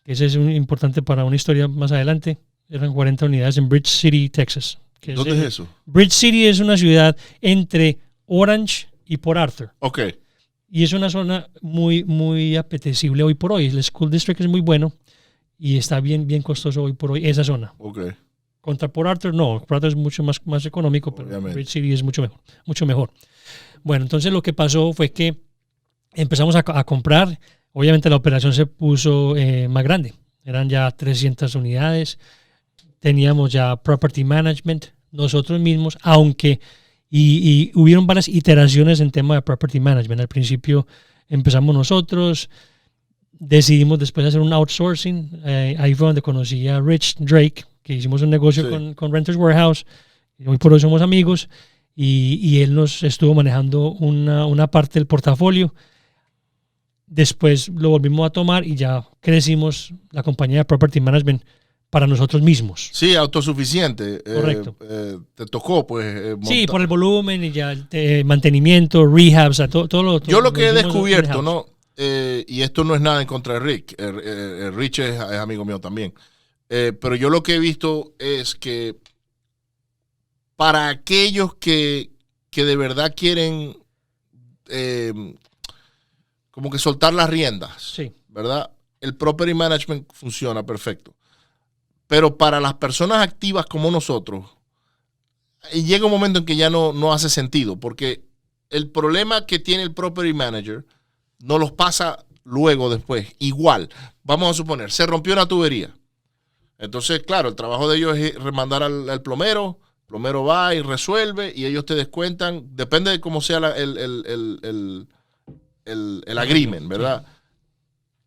que ese es importante para una historia más adelante. Eran 40 unidades en Bridge City, Texas. ¿Dónde es eso? Bridge City es una ciudad entre Orange y Port Arthur. Ok. Y es una zona muy, muy apetecible hoy por hoy. El School District es muy bueno y está bien costoso hoy por hoy esa zona. Ok. Contra Port Arthur, no. Port Arthur es mucho más económico, pero Bridge City es mucho mejor. Bueno, entonces lo que pasó fue que empezamos a comprar. Obviamente la operación se puso más grande. Eran ya 300 unidades. Teníamos ya property management nosotros mismos, aunque y hubieron varias iteraciones en tema de property management. Al principio empezamos nosotros. Decidimos después hacer un outsourcing. Ahí fue donde conocí a Rich Drake, que hicimos un negocio con Renters Warehouse. Hoy por hoy somos amigos. Y él nos estuvo manejando una parte del portafolio. Después lo volvimos a tomar y ya crecimos la compañía de Property Management para nosotros mismos. Sí, autosuficiente. Correcto. Te tocó, pues. Sí, por el volumen y ya el mantenimiento, rehabs, todo lo. Yo lo que he descubierto, ¿no? Y esto no es nada en contra de Rick. Rich es amigo mío también. Pero yo lo que he visto es que para aquellos que de verdad quieren como que soltar las riendas, sí, ¿verdad? El property management funciona perfecto. Pero para las personas activas como nosotros, llega un momento en que ya no hace sentido, porque el problema que tiene el property manager no los pasa luego después. Igual, vamos a suponer, se rompió una tubería. Entonces, claro, el trabajo de ellos es remandar al plomero plomero va y resuelve y ellos te descuentan, depende de cómo sea el agreement, ¿verdad? Sí.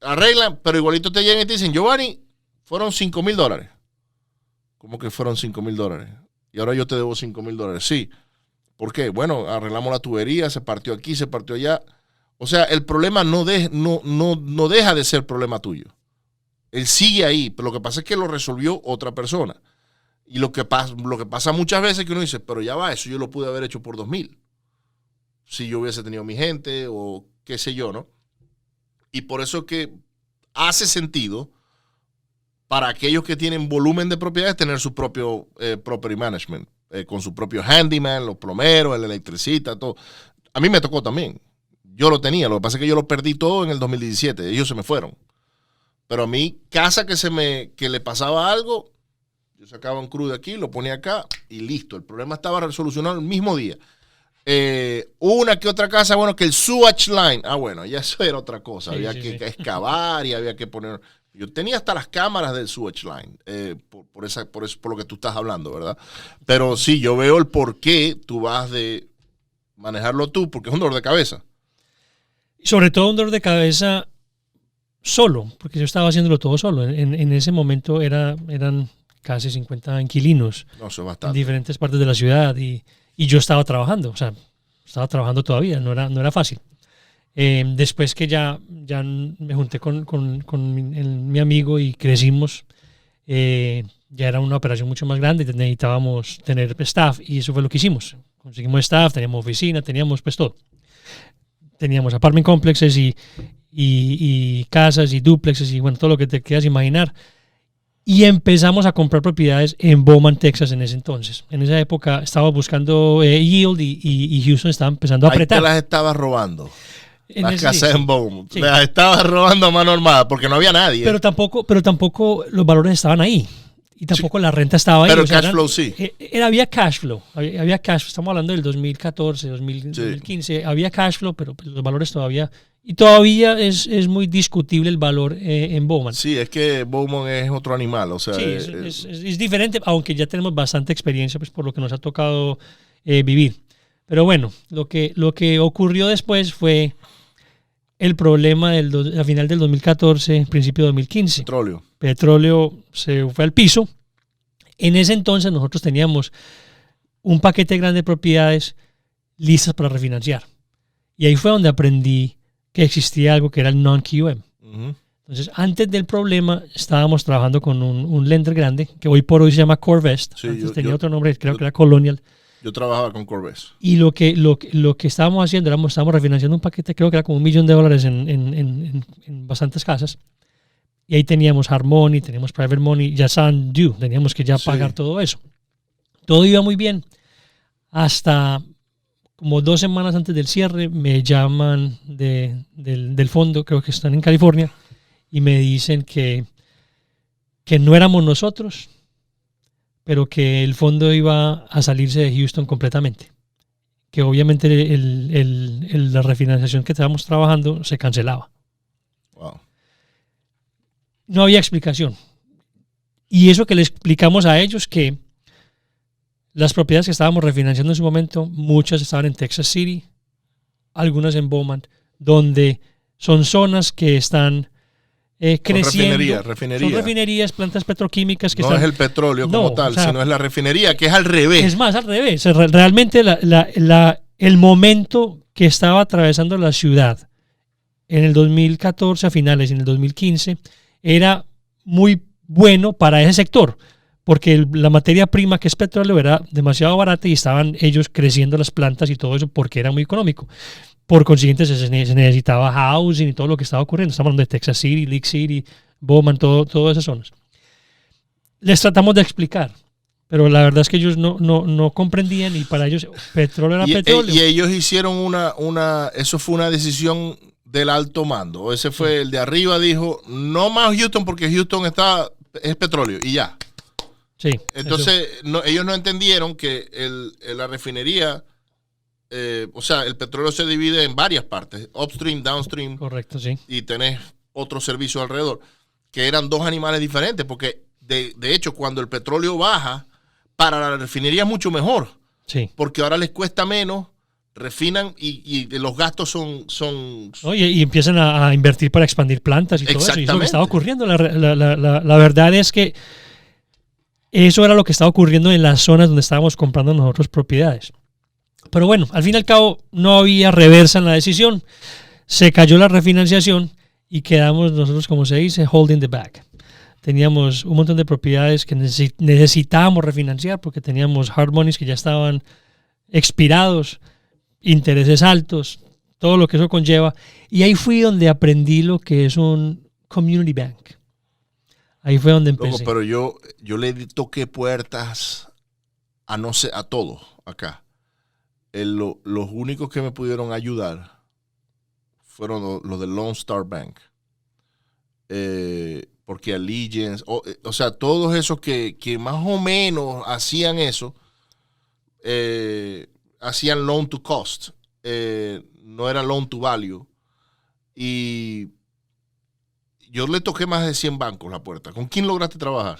Arreglan, pero igualito te llegan y te dicen, Giovanni, fueron $5,000. ¿Cómo que fueron $5,000? Y ahora yo te debo $5,000. Sí. ¿Por qué? Bueno, arreglamos la tubería, se partió aquí, se partió allá. O sea, el problema no deja de ser problema tuyo. Él sigue ahí, pero lo que pasa es que lo resolvió otra persona. Y lo que pasa muchas veces es que uno dice, pero ya va, eso yo lo pude haber hecho por $2,000. Si yo hubiese tenido mi gente o qué sé yo, ¿no? Y por eso que hace sentido para aquellos que tienen volumen de propiedades tener su propio property management, con su propio handyman, los plomeros, el electricista, todo. A mí me tocó también. Yo lo tenía, lo que pasa es que yo lo perdí todo en el 2017. Ellos se me fueron. Pero a mí, casa que le pasaba algo, yo sacaba un crew de aquí, lo ponía acá y listo. El problema estaba resolucionado el mismo día. Una que otra casa, bueno, que el sewage line, bueno, ya eso era otra cosa. Había que excavar y había que poner. Yo tenía hasta las cámaras del sewage line, por lo que tú estás hablando, ¿verdad? Pero sí, yo veo el por qué tú vas de manejarlo tú, porque es un dolor de cabeza. Sobre todo un dolor de cabeza solo, porque yo estaba haciéndolo todo solo. En ese momento eran casi 50 inquilinos en diferentes partes de la ciudad y yo estaba trabajando, o sea, estaba trabajando todavía, no era fácil. Después que ya me junté con mi amigo y crecimos, ya era una operación mucho más grande, necesitábamos tener staff y eso fue lo que hicimos. Conseguimos staff, teníamos oficina, teníamos pues todo. Teníamos apartment complexes y casas y duplexes y bueno, todo lo que te quieras imaginar. Y empezamos a comprar propiedades en Beaumont, Texas en ese entonces. En esa época estaba buscando yield y Houston estaba empezando a apretar. Ahí te las estabas robando. Las casas en Beaumont. Sí. Las estabas robando a mano armada porque no había nadie. Pero tampoco los valores estaban ahí. Y tampoco la renta estaba ahí. Pero el cash flow sí. Había cash flow. Había cash flow. Estamos hablando del 2014, 2015. Había cash flow, pero los valores todavía... Y todavía es muy discutible el valor en Beaumont. Sí, es que Beaumont es otro animal. O sea, sí, es diferente, aunque ya tenemos bastante experiencia pues, por lo que nos ha tocado vivir. Pero bueno, lo que ocurrió después fue el problema a final del 2014, principio de 2015. Petróleo se fue al piso. En ese entonces nosotros teníamos un paquete grande de propiedades listas para refinanciar. Y ahí fue donde aprendí que existía algo que era el non-QM. Entonces, antes del problema, estábamos trabajando con un lender grande, que hoy por hoy se llama CoreVest. Sí, antes tenía otro nombre, creo que era Colonial. Yo trabajaba con CoreVest. Y lo que estábamos haciendo, estábamos refinanciando un paquete, creo que era como $1 millón en bastantes casas. Y ahí teníamos hard money, teníamos private money, ya estaban due, teníamos que ya pagar todo eso. Todo iba muy bien. Hasta... como 2 semanas antes del cierre me llaman del fondo, creo que están en California, y me dicen que no éramos nosotros, pero que el fondo iba a salirse de Houston completamente. Que obviamente la refinanciación que estábamos trabajando se cancelaba. Wow. No había explicación. Y eso que le explicamos a ellos que las propiedades que estábamos refinanciando en su momento, muchas estaban en Texas City, algunas en Beaumont, donde son zonas que están creciendo. Refinería. Son refinerías, plantas petroquímicas que no están... es el petróleo como tal, sino es la refinería, que es al revés. Es más, al revés. Realmente el momento que estaba atravesando la ciudad en el 2014 a finales, en el 2015, era muy bueno para ese sector, porque la materia prima que es petróleo era demasiado barata y estaban ellos creciendo las plantas y todo eso porque era muy económico. Por consiguiente se necesitaba housing y todo lo que estaba ocurriendo. Estamos hablando de Texas City, League City, Beaumont, todas esas zonas. Les tratamos de explicar, pero la verdad es que ellos no comprendían y para ellos petróleo era petróleo. Y ellos hicieron eso fue una decisión del alto mando. Ese fue el de arriba, dijo, no más Houston porque Houston es petróleo y ya. Sí, entonces ellos no entendieron que la refinería, o sea, el petróleo se divide en varias partes, upstream, downstream. Correcto, sí. Y tenés otros servicios alrededor, que eran 2 animales diferentes, porque de hecho cuando el petróleo baja, para la refinería es mucho mejor, Sí. porque ahora les cuesta menos, refinan y los gastos son ¿No? Y empiezan a invertir para expandir plantas y todo eso. Y es lo que estaba ocurriendo. La verdad es que eso era lo que estaba ocurriendo en las zonas donde estábamos comprando nosotros propiedades. Pero bueno, al fin y al cabo no había reversa en la decisión. Se cayó la refinanciación y quedamos nosotros, como se dice, holding the bag. Teníamos un montón de propiedades que necesitábamos refinanciar porque teníamos hard monies que ya estaban expirados, intereses altos, todo lo que eso conlleva. Y ahí fui donde aprendí lo que es un community bank. Ahí fue donde empecé. Loco, pero yo le toqué puertas a todos acá. Los únicos que me pudieron ayudar fueron los de Lone Star Bank. Porque Allegiance, o sea, todos esos que más o menos hacían eso, hacían loan to cost, no era loan to value. Y yo le toqué más de 100 bancos la puerta. ¿Con quién lograste trabajar?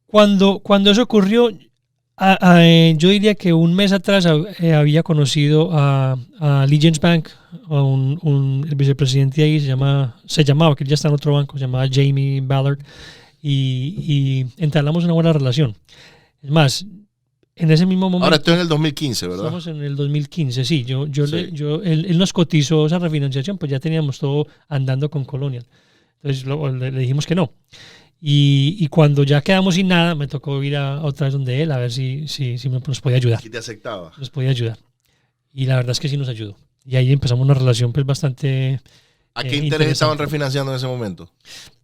Cuando eso ocurrió, yo diría que un mes atrás había conocido a Allegiance Bank, el vicepresidente ahí se llamaba, que ya está en otro banco, se llamaba Jamie Ballard, y entablamos una buena relación. Es más, en ese mismo momento... Ahora estoy en el 2015, ¿verdad? Estamos en el 2015, sí. Sí. Él nos cotizó esa refinanciación, pues ya teníamos todo andando con Colonial. Entonces le dijimos que no. Y cuando ya quedamos sin nada, me tocó ir otra vez donde él a ver si nos podía ayudar. ¿Y te aceptaba? Nos podía ayudar. Y la verdad es que sí nos ayudó. Y ahí empezamos una relación pues bastante... ¿A qué interés estaban refinanciando en ese momento?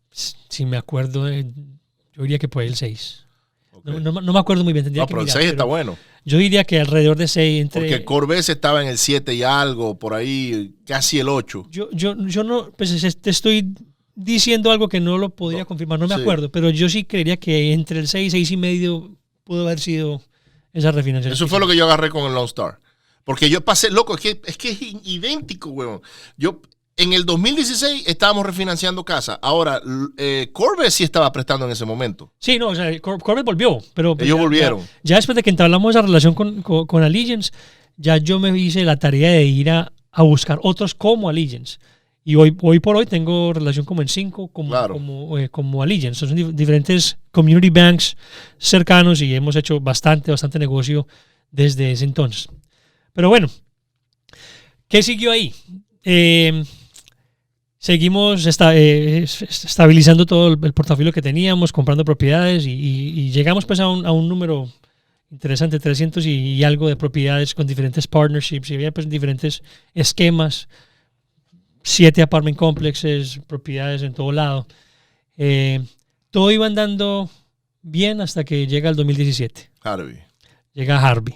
Si me acuerdo, yo diría que por el 6. Okay. No me acuerdo muy bien. No, pero el 6 está bueno. Yo diría que alrededor de 6. Porque Corvette estaba en el 7 y algo, por ahí, casi el 8. Yo no, pues te estoy diciendo algo que no lo podría confirmar, no me acuerdo, pero yo sí creería que entre el 6 y 6.5 pudo haber sido esa refinanciación. Eso fue lo que yo agarré con el Lone Star. Porque yo pasé, loco, es que es idéntico, weón. En el 2016 estábamos refinanciando casa. Ahora, Corvette sí estaba prestando en ese momento. Sí, no, o sea, Corvette volvió. Pero ellos volvieron. Ya después de que entablamos esa relación con Allegiance, ya yo me hice la tarea de ir a buscar otros como Allegiance. Y hoy por hoy tengo relación como en 5 como Allegiance. Son diferentes community banks cercanos y hemos hecho bastante negocio desde ese entonces. Pero bueno, ¿qué siguió ahí? Seguimos estabilizando todo el portafolio que teníamos, comprando propiedades y llegamos pues a un número interesante, 300 y algo de propiedades con diferentes partnerships y había pues diferentes esquemas, 7 apartment complexes, propiedades en todo lado. Todo iba andando bien hasta que llega el 2017. Harvey. Llega Harvey.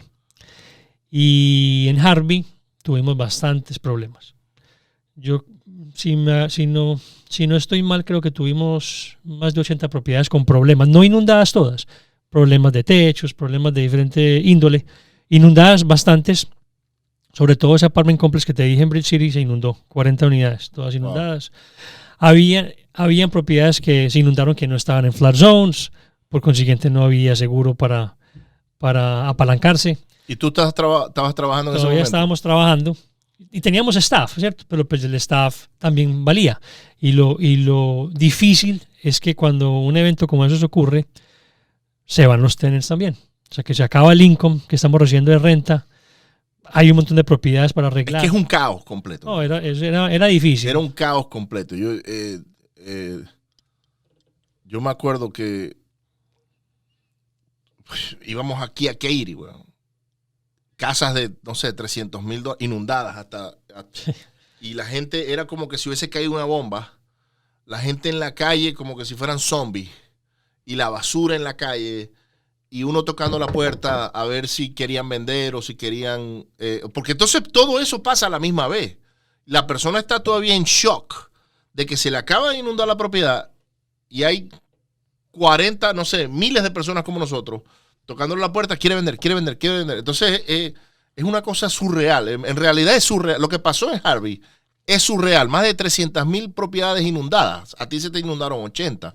Y en Harvey tuvimos bastantes problemas. Yo, si no estoy mal, creo que tuvimos más de 80 propiedades con problemas, no inundadas todas, problemas de techos, problemas de diferente índole, inundadas bastantes, sobre todo ese apartment complex que te dije en Bridge City se inundó, 40 unidades, todas inundadas. Wow. Habían propiedades que se inundaron que no estaban en flood zones, por consiguiente no había seguro para apalancarse. ¿Y tú estabas trabajando en ese momento? Todavía estábamos trabajando. Y teníamos staff, ¿cierto? Pero pues el staff también valía. Y lo difícil es que cuando un evento como eso ocurre, se van los tenants también. O sea, que se acaba el income que estamos recibiendo de renta. Hay un montón de propiedades para arreglar. Es que es un caos completo. No, era difícil. Era un caos completo. Yo me acuerdo que íbamos aquí a Katy, weón. Casas de, no sé, $300,000 inundadas hasta y la gente era como que si hubiese caído una bomba. La gente en la calle como que si fueran zombies. Y la basura en la calle. Y uno tocando la puerta a ver si querían vender o si querían... porque entonces todo eso pasa a la misma vez. La persona está todavía en shock de que se le acaba de inundar la propiedad y hay 40, no sé, miles de personas como nosotros tocándole la puerta, quiere vender. Entonces, es una cosa surreal. En realidad es surreal. Lo que pasó en Harvey es surreal. Más de 300,000 propiedades inundadas. A ti se te inundaron 80.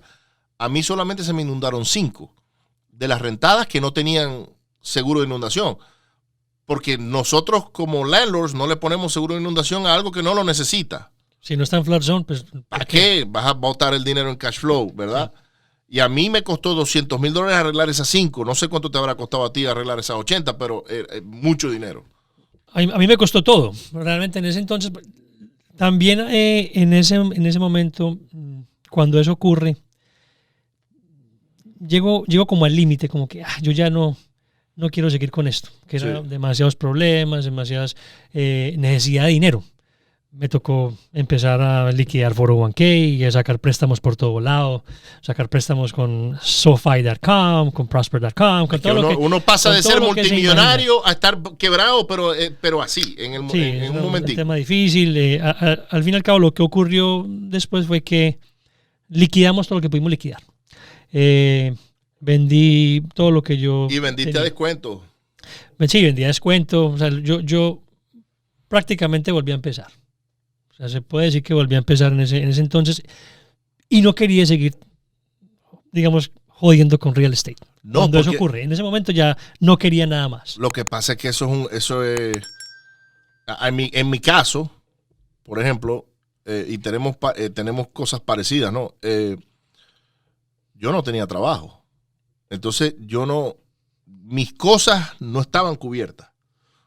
A mí solamente se me inundaron 5. de las rentadas que no tenían seguro de inundación. Porque nosotros como landlords no le ponemos seguro de inundación a algo que no lo necesita. Si no está en flood zone, pues ¿para qué vas a botar el dinero en cash flow, verdad? Sí. Y a mí me costó $200,000 arreglar esas 5. No sé cuánto te habrá costado a ti arreglar esas 80, pero mucho dinero. A mí me costó todo. Realmente en ese entonces, también en ese momento, cuando eso ocurre, llego como al límite, como que yo ya no quiero seguir con esto, que eran demasiados problemas, demasiadas necesidad de dinero. Me tocó empezar a liquidar 401k y a sacar préstamos por todo lado, sacar préstamos con SoFi.com, con Prosper.com, con todo lo que uno pasa de ser multimillonario a estar quebrado, pero así, en un momentito. Un tema difícil. Al fin y al cabo, lo que ocurrió después fue que liquidamos todo lo que pudimos liquidar. Vendí todo lo que yo... ¿Y vendiste tenía. A descuento? Sí, vendí a descuento. O sea, yo prácticamente volví a empezar. O sea, se puede decir que volví a empezar en ese entonces y no quería seguir, digamos, jodiendo con real estate. No, cuando eso ocurre. En ese momento ya no quería nada más. Lo que pasa es que eso es en mi caso, por ejemplo, y tenemos cosas parecidas, ¿no? Yo no tenía trabajo. Entonces, mis cosas no estaban cubiertas.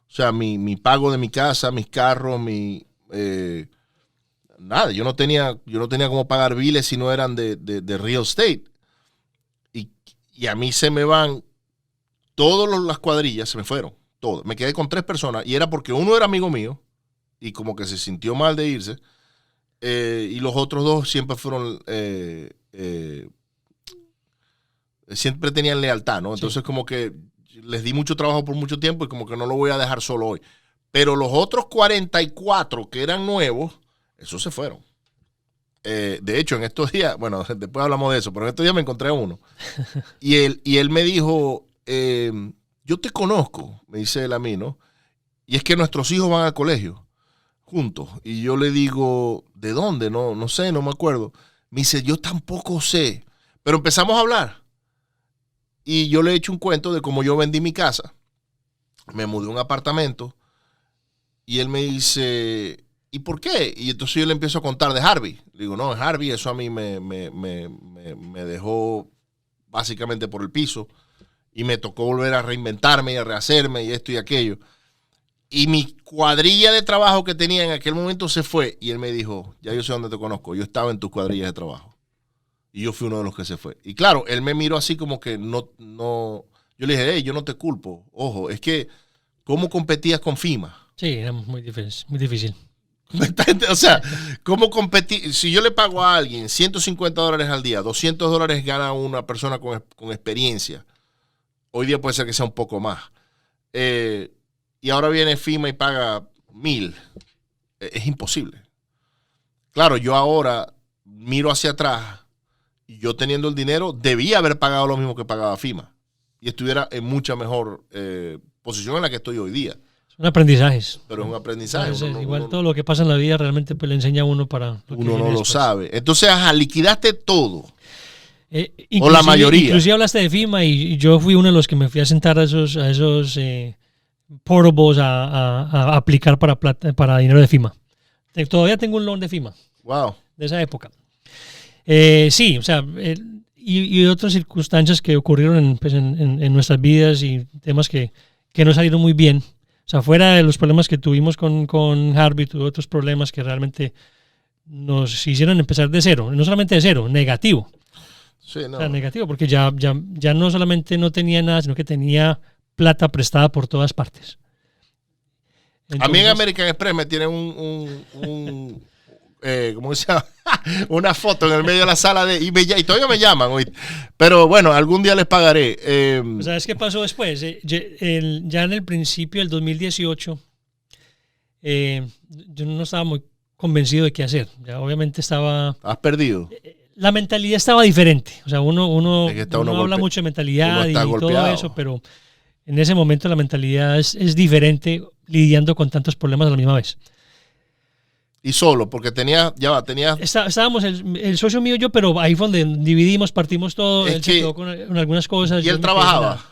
O sea, mi pago de mi casa, mis carros, nada, yo no tenía cómo pagar biles si no eran de real estate. Y a mí se me van todas las cuadrillas, se me fueron, todas. Me quedé con 3 personas y era porque uno era amigo mío y como que se sintió mal de irse. Y los otros 2 siempre fueron, siempre tenían lealtad, ¿no? Entonces como que les di mucho trabajo por mucho tiempo y como que no lo voy a dejar solo hoy. Pero los otros 44 que eran nuevos, esos se fueron. De hecho, en estos días, bueno, después hablamos de eso, pero en estos días me encontré a uno. Y él me dijo, yo te conozco, me dice él a mí, ¿no? Y es que nuestros hijos van al colegio juntos. Y yo le digo, ¿de dónde? No sé, no me acuerdo. Me dice, yo tampoco sé. Pero empezamos a hablar. Y yo le he hecho un cuento de cómo yo vendí mi casa. Me mudé a un apartamento. Y él me dice, ¿y por qué? Y entonces yo le empiezo a contar de Harvey. Le digo, no, Harvey, eso a mí me dejó básicamente por el piso. Y me tocó volver a reinventarme y a rehacerme y esto y aquello. Y mi cuadrilla de trabajo que tenía en aquel momento se fue. Y él me dijo, ya yo sé dónde te conozco. Yo estaba en tus cuadrillas de trabajo. Y yo fui uno de los que se fue. Y claro, él me miró así como que no. Yo le dije, hey, yo no te culpo. Ojo, es que, ¿cómo competías con FEMA? Sí, era muy difícil. O sea, ¿cómo competir? Si yo le pago a alguien $150 al día, $200 gana una persona con experiencia. Hoy día puede ser que sea un poco más. Y ahora viene FEMA y paga $1,000. Es imposible. Claro, yo ahora miro hacia atrás y yo teniendo el dinero debía haber pagado lo mismo que pagaba FEMA y estuviera en mucha mejor posición en la que estoy hoy día. Son aprendizajes. Pero es un aprendizaje. Igual todo lo que pasa en la vida realmente pues, le enseña a uno para... Uno no lo sabe. Entonces, liquidaste todo. O la mayoría. Inclusive hablaste de FEMA y yo fui uno de los que me fui a sentar a esos portables a aplicar para dinero de FEMA. Todavía tengo un loan de FEMA. Wow. De esa época. Sí, o sea, y otras circunstancias que ocurrieron en nuestras vidas y temas que no salieron muy bien. O sea, fuera de los problemas que tuvimos con Harvey, tuve otros problemas que realmente nos hicieron empezar de cero. No solamente de cero, negativo. Sí, no. O sea, negativo, porque ya no solamente no tenía nada, sino que tenía plata prestada por todas partes. Entonces, a mí en American Express me tienen ¿cómo se llama? Una foto en el medio de la sala y todavía me llaman, ¿oíste? Pero bueno, algún día les pagaré. ¿Sabes qué pasó después? Ya en el principio del 2018 yo no estaba muy convencido de qué hacer. Ya obviamente estaba... ¿Has perdido? La mentalidad estaba diferente. O sea, uno habla mucho de mentalidad y todo eso, pero en ese momento la mentalidad es diferente lidiando con tantos problemas a la misma vez. Y solo, porque tenía. Estábamos el socio mío y yo, pero ahí fue donde dividimos, partimos todo. Es él se quedó con algunas cosas. ¿Y él trabajaba?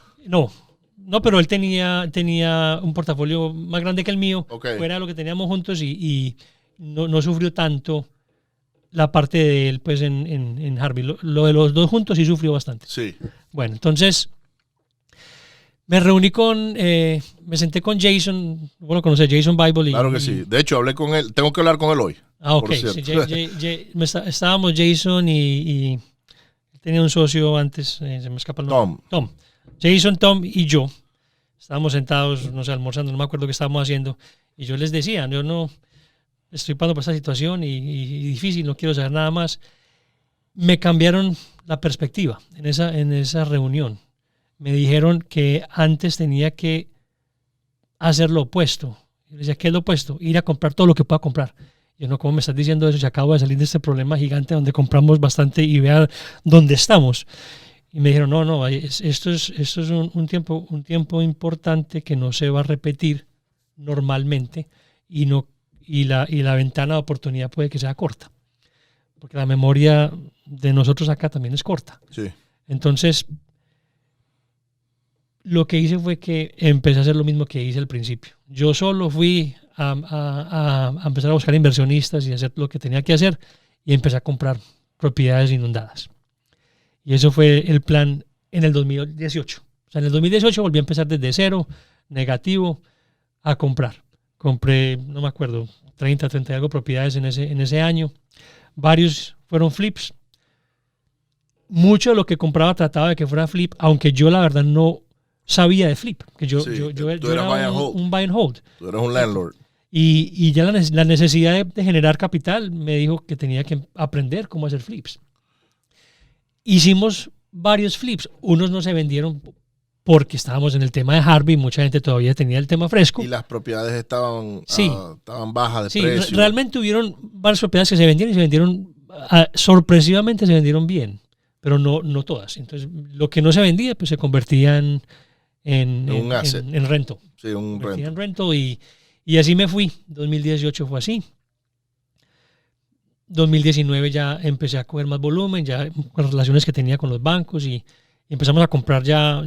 No, pero él tenía un portafolio más grande que el mío. Okay. Fuera de lo que teníamos juntos y no sufrió tanto la parte de él pues en Harvey. Lo de los dos juntos sí sufrió bastante. Sí. Bueno, entonces me reuní me senté con Jason, bueno, conocí Jason Bible. Claro que sí. De hecho, hablé con él. Tengo que hablar con él hoy. Ok. Sí, estábamos Jason y tenía un socio antes, se me escapa el nombre. Tom. Jason, Tom y yo estábamos sentados, no sé, almorzando, no me acuerdo qué estábamos haciendo. Y yo les decía, yo no estoy pasando por esta situación y difícil, no quiero saber nada más. Me cambiaron la perspectiva en esa reunión. Me dijeron que antes tenía que hacer lo opuesto. Yo decía, ¿qué es lo opuesto? Ir a comprar todo lo que pueda comprar. Yo no, ¿cómo me estás diciendo eso? Si acabo de salir de este problema gigante donde compramos bastante y vean dónde estamos. Y me dijeron, no, esto es un tiempo importante que no se va a repetir normalmente y la ventana de oportunidad puede que sea corta. Porque la memoria de nosotros acá también es corta. Sí. Entonces, lo que hice fue que empecé a hacer lo mismo que hice al principio. Yo solo fui a empezar a buscar inversionistas y hacer lo que tenía que hacer y empecé a comprar propiedades inundadas. Y eso fue el plan en el 2018. O sea, en el 2018 volví a empezar desde cero, negativo, a comprar. Compré, no me acuerdo, 30 y algo propiedades en ese año. Varios fueron flips. Mucho de lo que compraba trataba de que fuera flip, aunque yo la verdad no sabía de flip. Que yo era un buy and hold. Tú eras un landlord. Y ya la necesidad de generar capital me dijo que tenía que aprender cómo hacer flips. Hicimos varios flips. Unos no se vendieron porque estábamos en el tema de Harvey. Mucha gente todavía tenía el tema fresco. Y las propiedades estaban bajas de precio. precio. Realmente hubieron varias propiedades que se vendieron y se vendieron, sorpresivamente se vendieron bien, pero no todas. Entonces, lo que no se vendía pues se convertía en rento. Sí, un rento. En rento y así me fui. 2018 fue así. 2019 ya empecé a coger más volumen, ya con las relaciones que tenía con los bancos y empezamos a comprar ya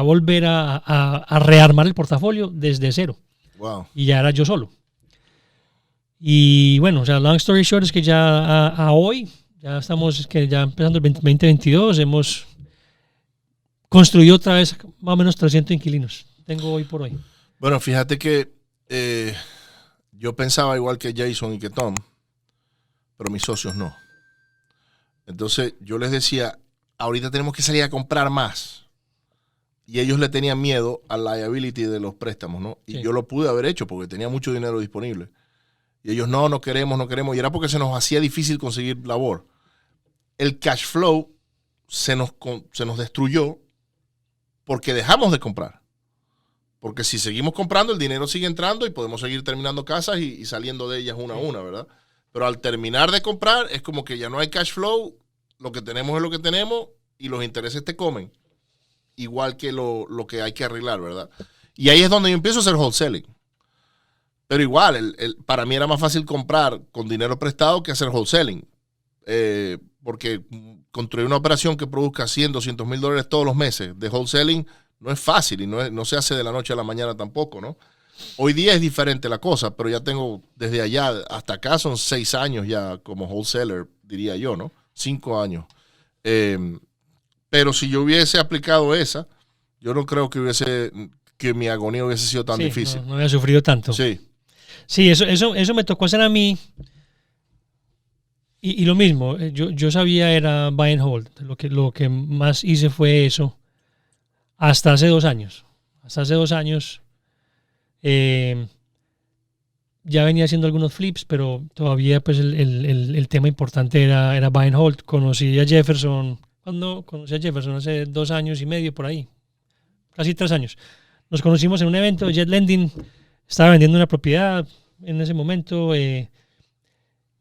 volver a rearmar el portafolio desde cero. Wow. Y ya era yo solo. Y bueno, o sea, long story short es que ya a hoy, ya estamos, ya empezando el 2022, hemos construido otra vez más o menos 300 inquilinos. Tengo hoy por hoy. Bueno, fíjate que yo pensaba igual que Jason y que Tom, pero mis socios no. Entonces yo les decía, ahorita tenemos que salir a comprar más. Y ellos le tenían miedo al liability de los préstamos, ¿no? Y sí, yo lo pude haber hecho porque tenía mucho dinero disponible. Y ellos, no queremos. Y era porque se nos hacía difícil conseguir labor. El cash flow se nos destruyó porque dejamos de comprar. Porque si seguimos comprando, el dinero sigue entrando y podemos seguir terminando casas y saliendo de ellas una a una, ¿verdad? Pero al terminar de comprar, es como que ya no hay cash flow, lo que tenemos es lo que tenemos y los intereses te comen. Igual que lo que hay que arreglar, ¿verdad? Y ahí es donde yo empiezo a hacer wholesaling. Pero igual, para mí era más fácil comprar con dinero prestado que hacer wholesaling. Porque construir una operación que produzca $100, $200,000 todos los meses de wholesaling no es fácil y no se hace de la noche a la mañana tampoco, ¿no? Hoy día es diferente la cosa, pero ya tengo desde allá hasta acá son 6 años ya como wholesaler, diría yo, ¿no? 5 años. Pero si yo hubiese aplicado esa, yo no creo que mi agonía hubiese sido tan difícil. No había sufrido tanto. Sí, eso me tocó hacer a mí. Y lo mismo, yo sabía era buy and hold. Lo que más hice fue eso hasta hace 2 años. Hasta hace 2 años ya venía haciendo algunos flips, pero todavía pues el tema importante era buy and hold. Conocí a Jefferson hace 2 años y medio por ahí, casi 3 años. Nos conocimos en un evento de Jet Lending. Estaba vendiendo una propiedad en ese momento.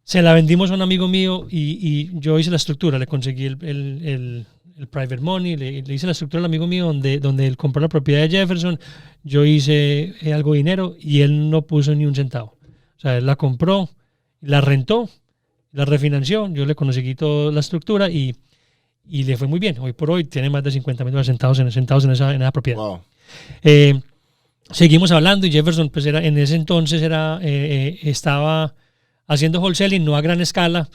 Se la vendimos a un amigo mío y yo hice la estructura. Le conseguí el private money, le hice la estructura al amigo mío donde él compró la propiedad de Jefferson. Yo hice algo de dinero y él no puso ni un centavo. O sea, él la compró la rentó, la refinanció, yo le conseguí toda la estructura y le fue muy bien. Hoy por hoy tiene más de $50,000 sentados en esa propiedad. Wow. Seguimos hablando y Jefferson pues en ese entonces estaba haciendo wholesaling, no a gran escala,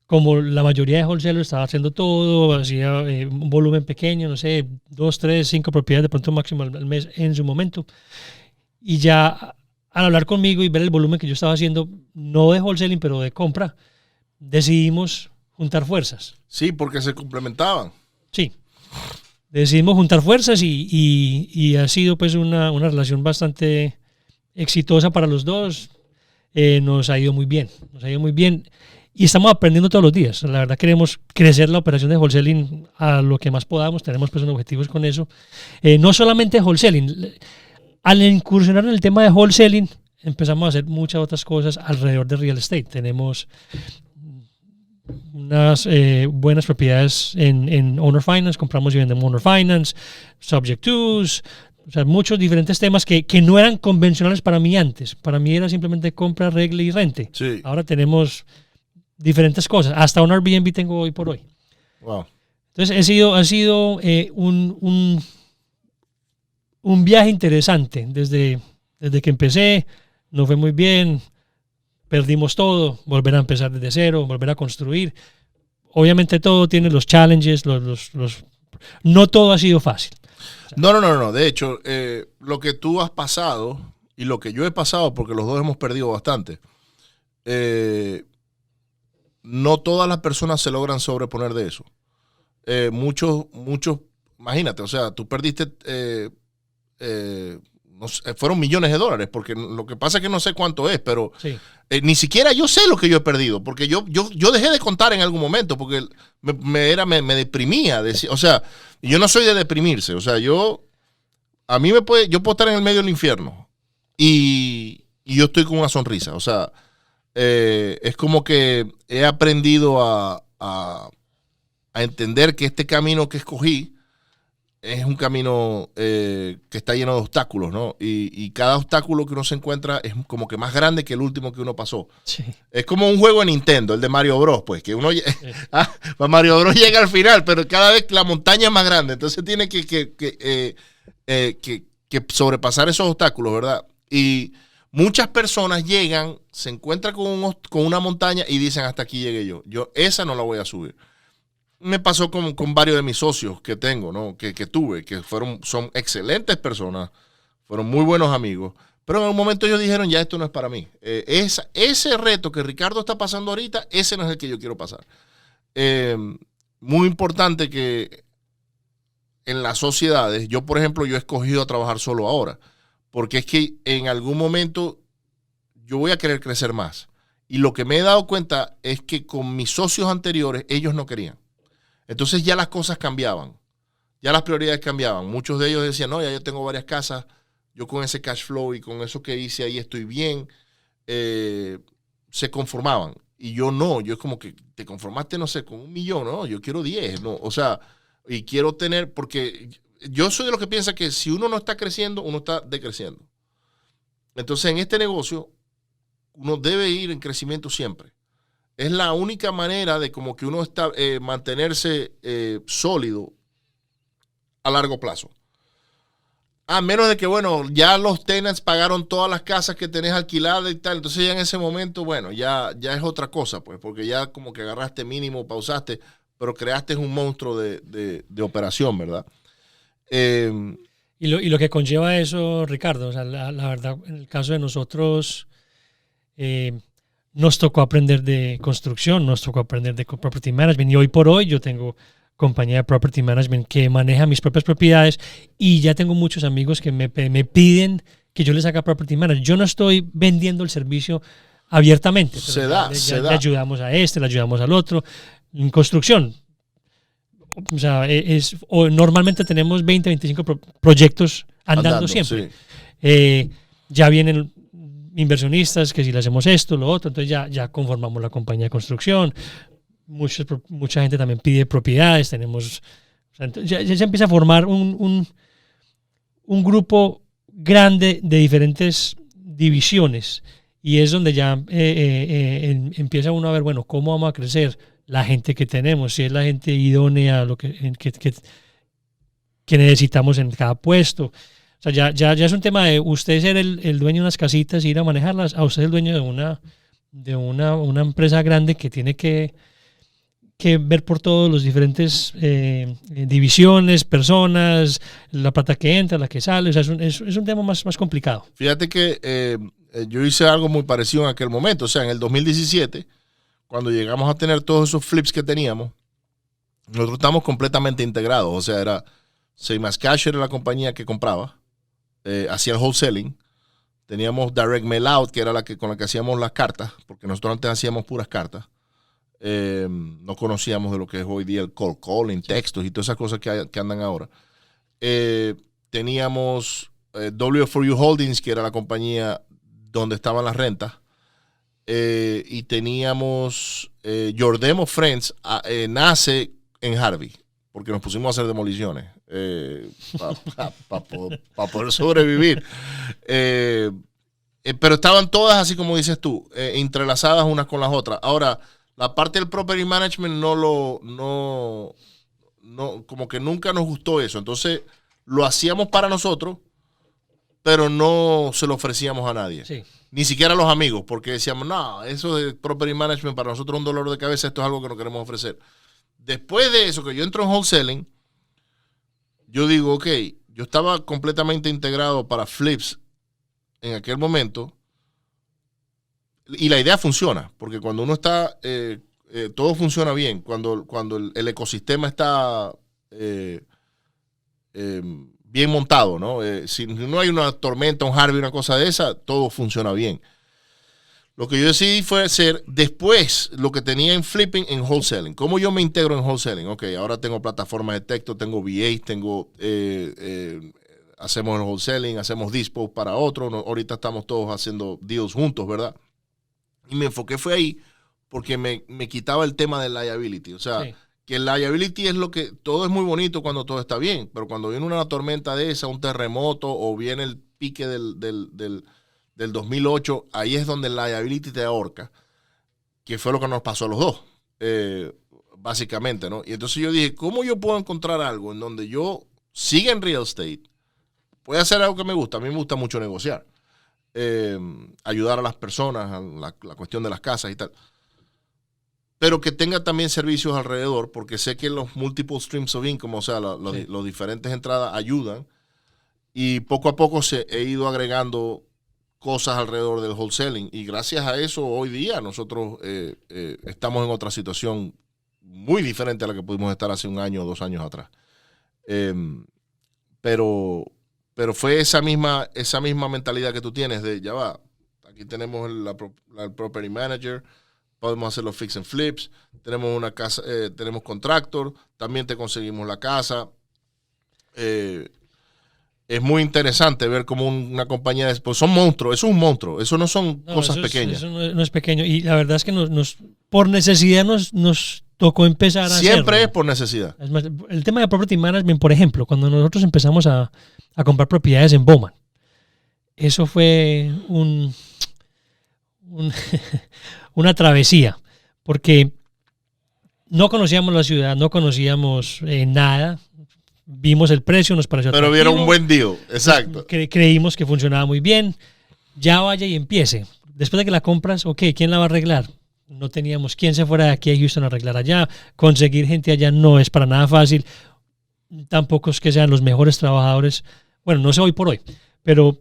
como la mayoría de wholesalers, estaba haciendo todo, hacía un volumen pequeño, no sé, 2, 3, 5 propiedades de pronto máximo al mes en su momento. Y ya al hablar conmigo y ver el volumen que yo estaba haciendo, no de wholesaling, pero de compra, decidimos juntar fuerzas. Sí, porque se complementaban. Sí. Decidimos juntar fuerzas y ha sido pues una relación bastante exitosa para los dos. Nos ha ido muy bien. Y estamos aprendiendo todos los días. La verdad queremos crecer la operación de wholesaling a lo que más podamos. Tenemos pues unos objetivos con eso. No solamente wholesaling. Al incursionar en el tema de wholesaling, empezamos a hacer muchas otras cosas alrededor de real estate. Tenemos unas buenas propiedades en Owner Finance, compramos y vendemos Owner Finance, Subject To's, o sea, muchos diferentes temas que no eran convencionales para mí antes. Para mí era simplemente compra, arregle y rente. Sí. Ahora tenemos diferentes cosas. Hasta un Airbnb tengo hoy por hoy. Wow. Entonces ha sido un viaje interesante. Desde que empecé, nos fue muy bien. Perdimos todo, volver a empezar desde cero, volver a construir. Obviamente todo tiene los challenges, no todo ha sido fácil. No. De hecho, lo que tú has pasado y lo que yo he pasado, porque los dos hemos perdido bastante, no todas las personas se logran sobreponer de eso. Muchos, imagínate, o sea, tú perdiste... no sé, fueron millones de dólares, porque lo que pasa es que no sé cuánto es, pero Sí. Ni siquiera yo sé lo que yo he perdido, porque yo dejé de contar en algún momento, porque me deprimía, o sea, yo no soy de deprimirse, o sea, yo puedo estar en el medio del infierno y yo estoy con una sonrisa, o sea, es como que he aprendido a entender que este camino que escogí es un camino que está lleno de obstáculos, ¿no? Y cada obstáculo que uno se encuentra es como que más grande que el último que uno pasó. Sí. Es como un juego de Nintendo, el de Mario Bros, pues, que uno Mario Bros llega al final, pero cada vez la montaña es más grande, entonces tiene que sobrepasar esos obstáculos, ¿verdad? Y muchas personas llegan, se encuentran con una montaña y dicen, hasta aquí llegué yo. Yo esa no la voy a subir. Me pasó con varios de mis socios que tengo, ¿no? que tuve, que son excelentes personas, fueron muy buenos amigos, pero en un momento ellos dijeron, ya esto no es para mí. Ese reto que Ricardo está pasando ahorita, ese no es el que yo quiero pasar. Muy importante que en las sociedades, yo por ejemplo, yo he escogido a trabajar solo ahora, porque es que en algún momento yo voy a querer crecer más. Y lo que me he dado cuenta es que con mis socios anteriores, ellos no querían. Entonces ya las cosas cambiaban, ya las prioridades cambiaban. Muchos de ellos decían, no, ya yo tengo varias casas, yo con ese cash flow y con eso que hice ahí estoy bien. Se conformaban. Y yo no, yo es como que te conformaste, no sé, con 1 millón, no, yo quiero 10, no, o sea, y quiero tener, porque yo soy de los que piensa que si uno no está creciendo, uno está decreciendo. Entonces en este negocio, uno debe ir en crecimiento siempre. Es la única manera de como que uno está mantenerse sólido a largo plazo. A menos de que, bueno, ya los tenants pagaron todas las casas que tenés alquiladas y tal. Entonces ya en ese momento, bueno, ya es otra cosa, pues, porque ya como que agarraste mínimo, pausaste, pero creaste un monstruo de operación, ¿verdad? Y lo que conlleva eso, Ricardo, o sea, la verdad, en el caso de nosotros... nos tocó aprender de construcción, nos tocó aprender de property management y hoy por hoy yo tengo compañía de property management que maneja mis propias propiedades y ya tengo muchos amigos que me piden que yo les haga property management. Yo no estoy vendiendo el servicio abiertamente. Le ayudamos a le ayudamos al otro. En construcción, o sea, normalmente tenemos 20, 25 proyectos andando siempre. Sí. Ya vienen inversionistas que si le hacemos esto, lo otro, entonces ya conformamos la compañía de construcción. Mucha gente también pide propiedades, tenemos, o sea, ya se empieza a formar un grupo grande de diferentes divisiones Y es donde ya empieza uno a ver, bueno, ¿cómo vamos a crecer? La gente que tenemos, si es la gente idónea, lo que necesitamos en cada puesto. O sea, ya es un tema de usted ser el dueño de unas casitas, ir a manejarlas, a usted el dueño de una empresa grande que tiene que ver por todos los diferentes divisiones, personas, la plata que entra, la que sale. O sea, es un tema más complicado. Fíjate que yo hice algo muy parecido en aquel momento. O sea, en el 2017, cuando llegamos a tener todos esos flips que teníamos, nosotros estábamos completamente integrados. O sea, era Same as Cash era la compañía que compraba, hacía el wholesaling. Teníamos Direct Mail Out, que era con la que hacíamos las cartas, porque nosotros antes hacíamos puras cartas. No conocíamos de lo que es hoy día el cold calling, textos y todas esas cosas que andan ahora. Teníamos W4U Holdings, que era la compañía donde estaban las rentas. Y teníamos Jordemo Friends, nace en Harvey, porque nos pusimos a hacer demoliciones para poder sobrevivir. Pero estaban todas, así como dices tú, entrelazadas unas con las otras. Ahora, la parte del property management como que nunca nos gustó eso. Entonces, lo hacíamos para nosotros, pero no se lo ofrecíamos a nadie. Sí. Ni siquiera a los amigos, porque decíamos, no, eso de property management para nosotros es un dolor de cabeza, esto es algo que no queremos ofrecer. Después de eso, que yo entro en wholesaling, yo digo, ok, yo estaba completamente integrado para flips en aquel momento, y la idea funciona, porque cuando uno está, todo funciona bien, cuando el ecosistema está bien montado, ¿no? Si no hay una tormenta, un Harvey, una cosa de esa, todo funciona bien. Lo que yo decidí fue hacer después lo que tenía en flipping en wholesaling. ¿Cómo yo me integro en wholesaling? Ok, ahora tengo plataformas de texto, tengo VAs, hacemos el wholesaling, hacemos dispo para otro. Ahorita estamos todos haciendo deals juntos, ¿verdad? Y me enfoqué fue ahí porque me quitaba el tema del liability. O sea, sí, que el liability es lo que, todo es muy bonito cuando todo está bien, pero cuando viene una tormenta de esa, un terremoto o viene el pique del 2008, ahí es donde el liability te ahorca, que fue lo que nos pasó a los dos, básicamente, ¿no? Y entonces yo dije, ¿cómo yo puedo encontrar algo en donde yo siga en real estate, pueda hacer algo que me gusta? A mí me gusta mucho negociar, ayudar a las personas, a la cuestión de las casas y tal, pero que tenga también servicios alrededor, porque sé que los multiple streams of income, o sea, los diferentes entradas ayudan, y poco a poco he ido agregando cosas alrededor del wholesaling, y gracias a eso hoy día nosotros estamos en otra situación muy diferente a la que pudimos estar hace un año o 2 años atrás. Pero fue esa misma mentalidad que tú tienes de, ya va, aquí tenemos el property manager, podemos hacer los fix and flips, tenemos una casa, tenemos contractor, también te conseguimos la casa. Es muy interesante ver cómo una compañía, pues son monstruos, eso es un monstruo, eso no son cosas pequeñas. Eso no es pequeño, y la verdad es que por necesidad nos tocó empezar a hacerlo. Siempre es por necesidad. Es más, el tema de property management, por ejemplo, cuando nosotros empezamos a comprar propiedades en Bowman, eso fue una travesía, porque no conocíamos la ciudad, no conocíamos nada. Vimos el precio, nos pareció atractivo. Pero vieron un buen deal, exacto. Creímos que funcionaba muy bien. Ya vaya y empiece. Después de que la compras, ok, ¿quién la va a arreglar? No teníamos quién se fuera de aquí a Houston a arreglar allá. Conseguir gente allá no es para nada fácil. Tampoco es que sean los mejores trabajadores. Bueno, no sé hoy por hoy, pero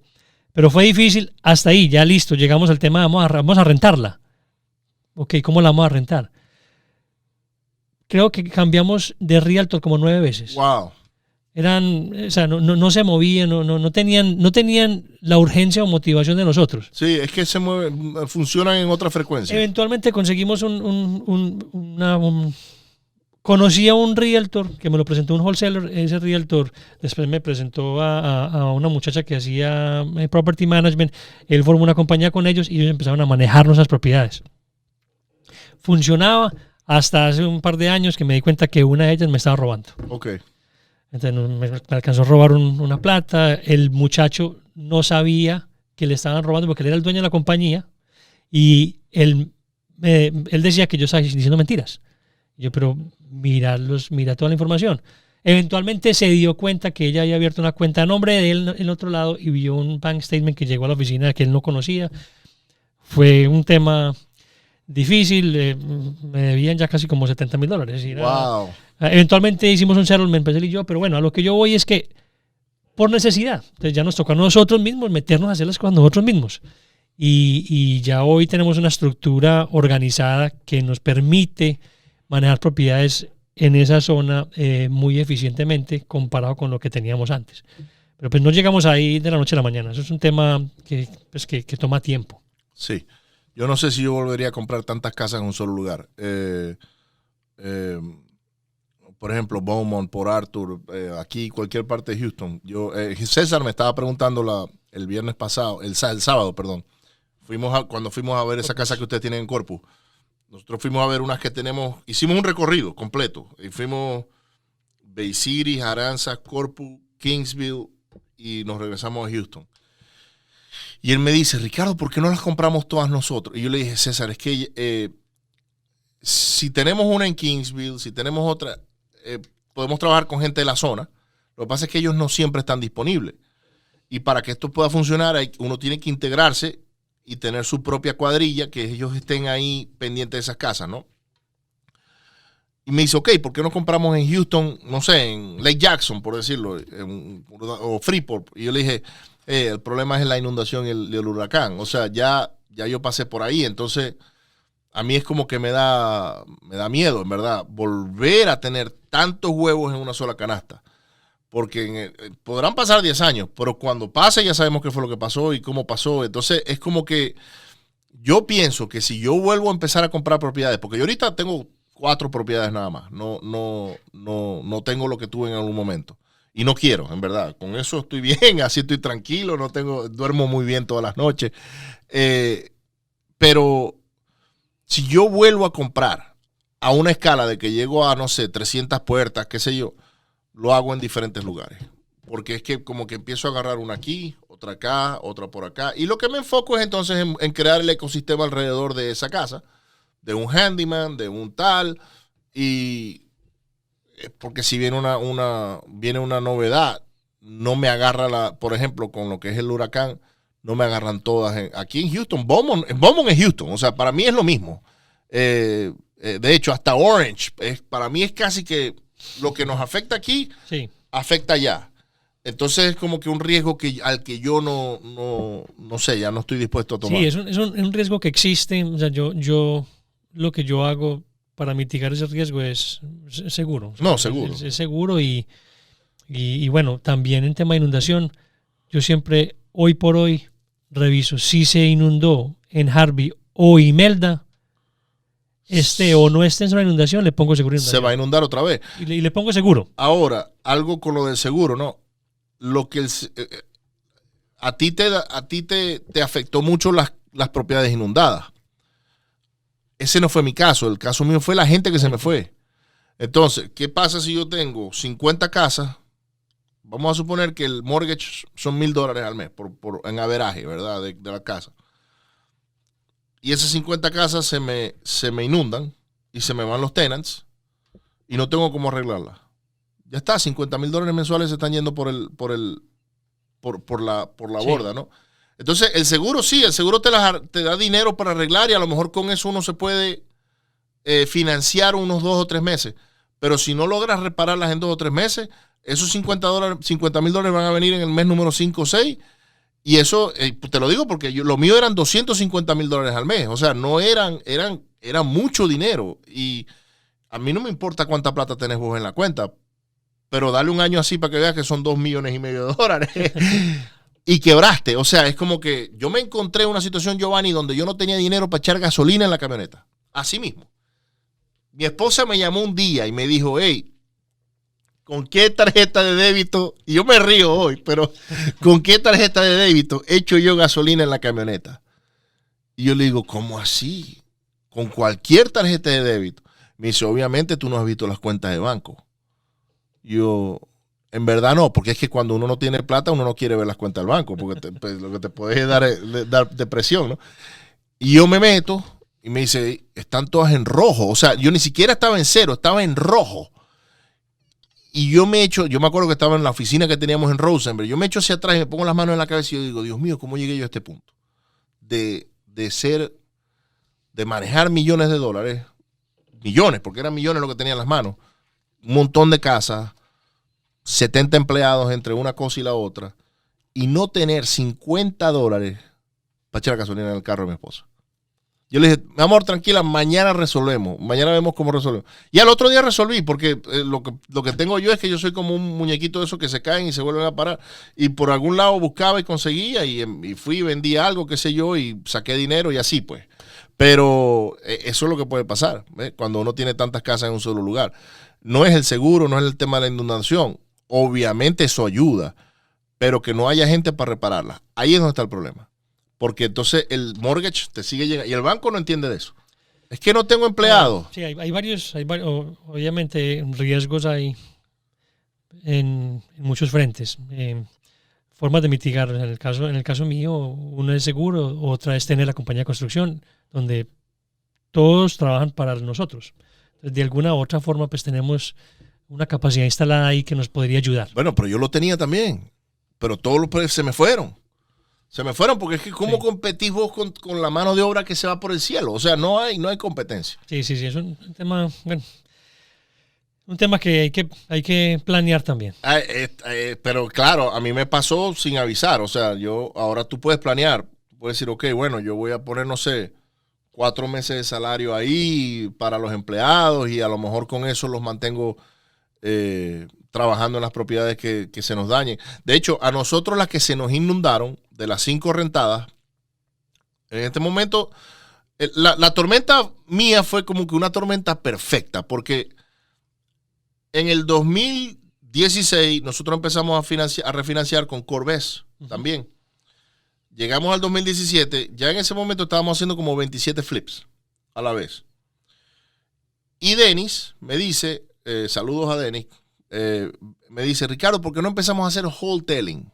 fue difícil hasta ahí. Ya listo, llegamos al tema, vamos a rentarla. Ok, ¿cómo la vamos a rentar? Creo que cambiamos de realtor como 9 veces. Wow. O sea, no se movían, no tenían la urgencia o motivación de nosotros. Sí, es que funcionan en otra frecuencia. Eventualmente conseguimos conocí a un realtor que me lo presentó un wholesaler. Ese realtor después me presentó a una muchacha que hacía property management. Él formó una compañía con ellos y ellos empezaron a manejar nuestras propiedades. Funcionaba hasta hace un par de años que me di cuenta que una de ellas me estaba robando. Ok. Entonces me alcanzó a robar una plata. El muchacho no sabía que le estaban robando porque él era el dueño de la compañía Y él decía que yo estaba diciendo mentiras. Yo, pero mira toda la información. Eventualmente se dio cuenta que ella había abierto una cuenta a nombre de él en el otro lado y vio un bank statement que llegó a la oficina que él no conocía. Fue un tema difícil, me debían ya casi como $70,000. Wow. Eventualmente hicimos un settlement, pues él y yo, pero bueno, a lo que yo voy es que por necesidad, entonces ya nos toca a nosotros mismos meternos a hacer las cosas nosotros mismos. Y ya hoy tenemos una estructura organizada que nos permite manejar propiedades en esa zona muy eficientemente comparado con lo que teníamos antes. Pero pues no llegamos ahí de la noche a la mañana. Eso es un tema que toma tiempo. Sí. Yo no sé si yo volvería a comprar tantas casas en un solo lugar. Por ejemplo, Beaumont, Port Arthur, aquí, cualquier parte de Houston. César me estaba preguntando el viernes pasado, el sábado, perdón. Cuando fuimos a ver esa casa que ustedes tienen en Corpus. Nosotros fuimos a ver unas que tenemos, hicimos un recorrido completo. Y fuimos Bay City, Aranzas, Corpus, Kingsville y nos regresamos a Houston. Y él me dice, Ricardo, ¿por qué no las compramos todas nosotros? Y yo le dije, César, es que si tenemos una en Kingsville, si tenemos otra, podemos trabajar con gente de la zona. Lo que pasa es que ellos no siempre están disponibles. Y para que esto pueda funcionar, uno tiene que integrarse y tener su propia cuadrilla, que ellos estén ahí pendientes de esas casas, ¿no? Y me dice, ok, ¿por qué no compramos en Houston, no sé, en Lake Jackson, por decirlo, o Freeport? Y yo le dije, el problema es la inundación y el huracán. O sea, ya yo pasé por ahí, entonces a mí es como que me da miedo, en verdad, volver a tener tantos huevos en una sola canasta. Porque podrán pasar 10 años, pero cuando pase ya sabemos qué fue lo que pasó y cómo pasó. Entonces es como que yo pienso que si yo vuelvo a empezar a comprar propiedades, porque yo ahorita tengo 4 propiedades nada más, no tengo lo que tuve en algún momento. Y no quiero, en verdad. Con eso estoy bien, así estoy tranquilo, duermo muy bien todas las noches. Pero si yo vuelvo a comprar a una escala de que llego a, no sé, 300 puertas, qué sé yo, lo hago en diferentes lugares. Porque es que como que empiezo a agarrar una aquí, otra acá, otra por acá. Y lo que me enfoco es entonces en crear el ecosistema alrededor de esa casa, de un handyman, de un tal. Y porque si viene una novedad, no me agarra por ejemplo, con lo que es el huracán, no me agarran todas. Aquí en Houston, Beaumont es Houston. O sea, para mí es lo mismo. De hecho, hasta Orange, para mí es casi que lo que nos afecta aquí, sí, afecta allá. Entonces es como que un riesgo al que yo no sé, ya no estoy dispuesto a tomar. Sí, es un riesgo que existe. O sea, yo lo que yo hago para mitigar ese riesgo es seguro. No, seguro. Es seguro y bueno, también en tema de inundación, yo siempre, hoy por hoy, reviso si se inundó en Harvey o Imelda, o no esté en zona de inundación, le pongo seguro. Se va a inundar otra vez. Y le pongo seguro. Ahora, algo con lo del seguro, ¿no? Lo que a ti te afectó mucho las propiedades inundadas. Ese no fue mi caso. El caso mío fue la gente que se me fue. Entonces, ¿qué pasa si yo tengo 50 casas? Vamos a suponer que el mortgage son $1,000 al mes en averaje, ¿verdad? De la casa. Y esas 50 casas se me inundan y se me van los tenants y no tengo cómo arreglarlas. Ya está, $50,000 mensuales se están yendo por la sí, borda, ¿no? Entonces, el seguro te da dinero para arreglar y a lo mejor con eso uno se puede financiar unos 2 o 3 meses. Pero si no logras repararlas en 2 o 3 meses, esos $50,000 van a venir en el mes número 5 o 6. Y eso, te lo digo porque lo mío eran $250,000 al mes. O sea, no eran mucho dinero. Y a mí no me importa cuánta plata tenés vos en la cuenta. Pero dale un año así para que veas que son $2,5 millones. Y quebraste. O sea, es como que yo me encontré en una situación, Giovanni, donde yo no tenía dinero para echar gasolina en la camioneta. Así mismo. Mi esposa me llamó un día y me dijo, hey, ¿con qué tarjeta de débito? Y yo me río hoy, pero ¿con qué tarjeta de débito echo yo gasolina en la camioneta? Y yo le digo, ¿cómo así? Con cualquier tarjeta de débito. Me dice, obviamente tú no has visto las cuentas de banco. Yo, en verdad no, porque es que cuando uno no tiene plata, uno no quiere ver las cuentas del banco, porque lo que te puede dar depresión, ¿no? Y yo me meto y me dice, están todas en rojo. O sea, yo ni siquiera estaba en cero, estaba en rojo. Y yo me acuerdo que estaba en la oficina que teníamos en Rosenberg. Yo me echo hacia atrás y me pongo las manos en la cabeza y yo digo, Dios mío, ¿cómo llegué yo a este punto? De manejar millones de dólares, millones, porque eran millones lo que tenía en las manos, un montón de casas, 70 empleados entre una cosa y la otra, y no tener $50 para echar gasolina en el carro de mi esposa. Yo le dije, mi amor, tranquila, mañana resolvemos, mañana vemos cómo resolvemos. Y al otro día resolví, porque lo que tengo yo es que yo soy como un muñequito de esos que se caen y se vuelven a parar. Y por algún lado buscaba y conseguía, y fui y vendí algo, qué sé yo, y saqué dinero y así pues. Pero eso es lo que puede pasar, ¿ves? Cuando uno tiene tantas casas en un solo lugar. No es el seguro, no es el tema de la inundación. Obviamente eso ayuda, pero que no haya gente para repararla. Ahí es donde está el problema. Porque entonces el mortgage te sigue llegando y el banco no entiende de eso. Es que no tengo empleados. Sí, hay varios, obviamente riesgos hay en muchos frentes. Formas de mitigar. En el caso mío, uno es seguro, otra es tener la compañía de construcción, donde todos trabajan para nosotros. Entonces, de alguna u otra forma, pues tenemos una capacidad instalada ahí que nos podría ayudar. Bueno, pero yo lo tenía también. Pero todos los se me fueron. Se me fueron porque es que ¿cómo competís vos con la mano de obra que se va por el cielo? O sea, no hay competencia. Sí, es un tema, bueno, un tema que hay que planear también. Pero claro, a mí me pasó sin avisar. O sea, ahora tú puedes planear. Puedes decir, ok, bueno, yo voy a poner, no sé, 4 meses de salario ahí para los empleados y a lo mejor con eso los mantengo trabajando en las propiedades que se nos dañen. De hecho, a nosotros las que se nos inundaron, de las 5 rentadas, en este momento, la tormenta mía fue como que una tormenta perfecta, porque en el 2016 nosotros empezamos a refinanciar con Corbés también. Llegamos al 2017, ya en ese momento estábamos haciendo como 27 flips a la vez. Y Denis me dice, saludos a Denis, me dice, Ricardo, ¿por qué no empezamos a hacer wholesaling?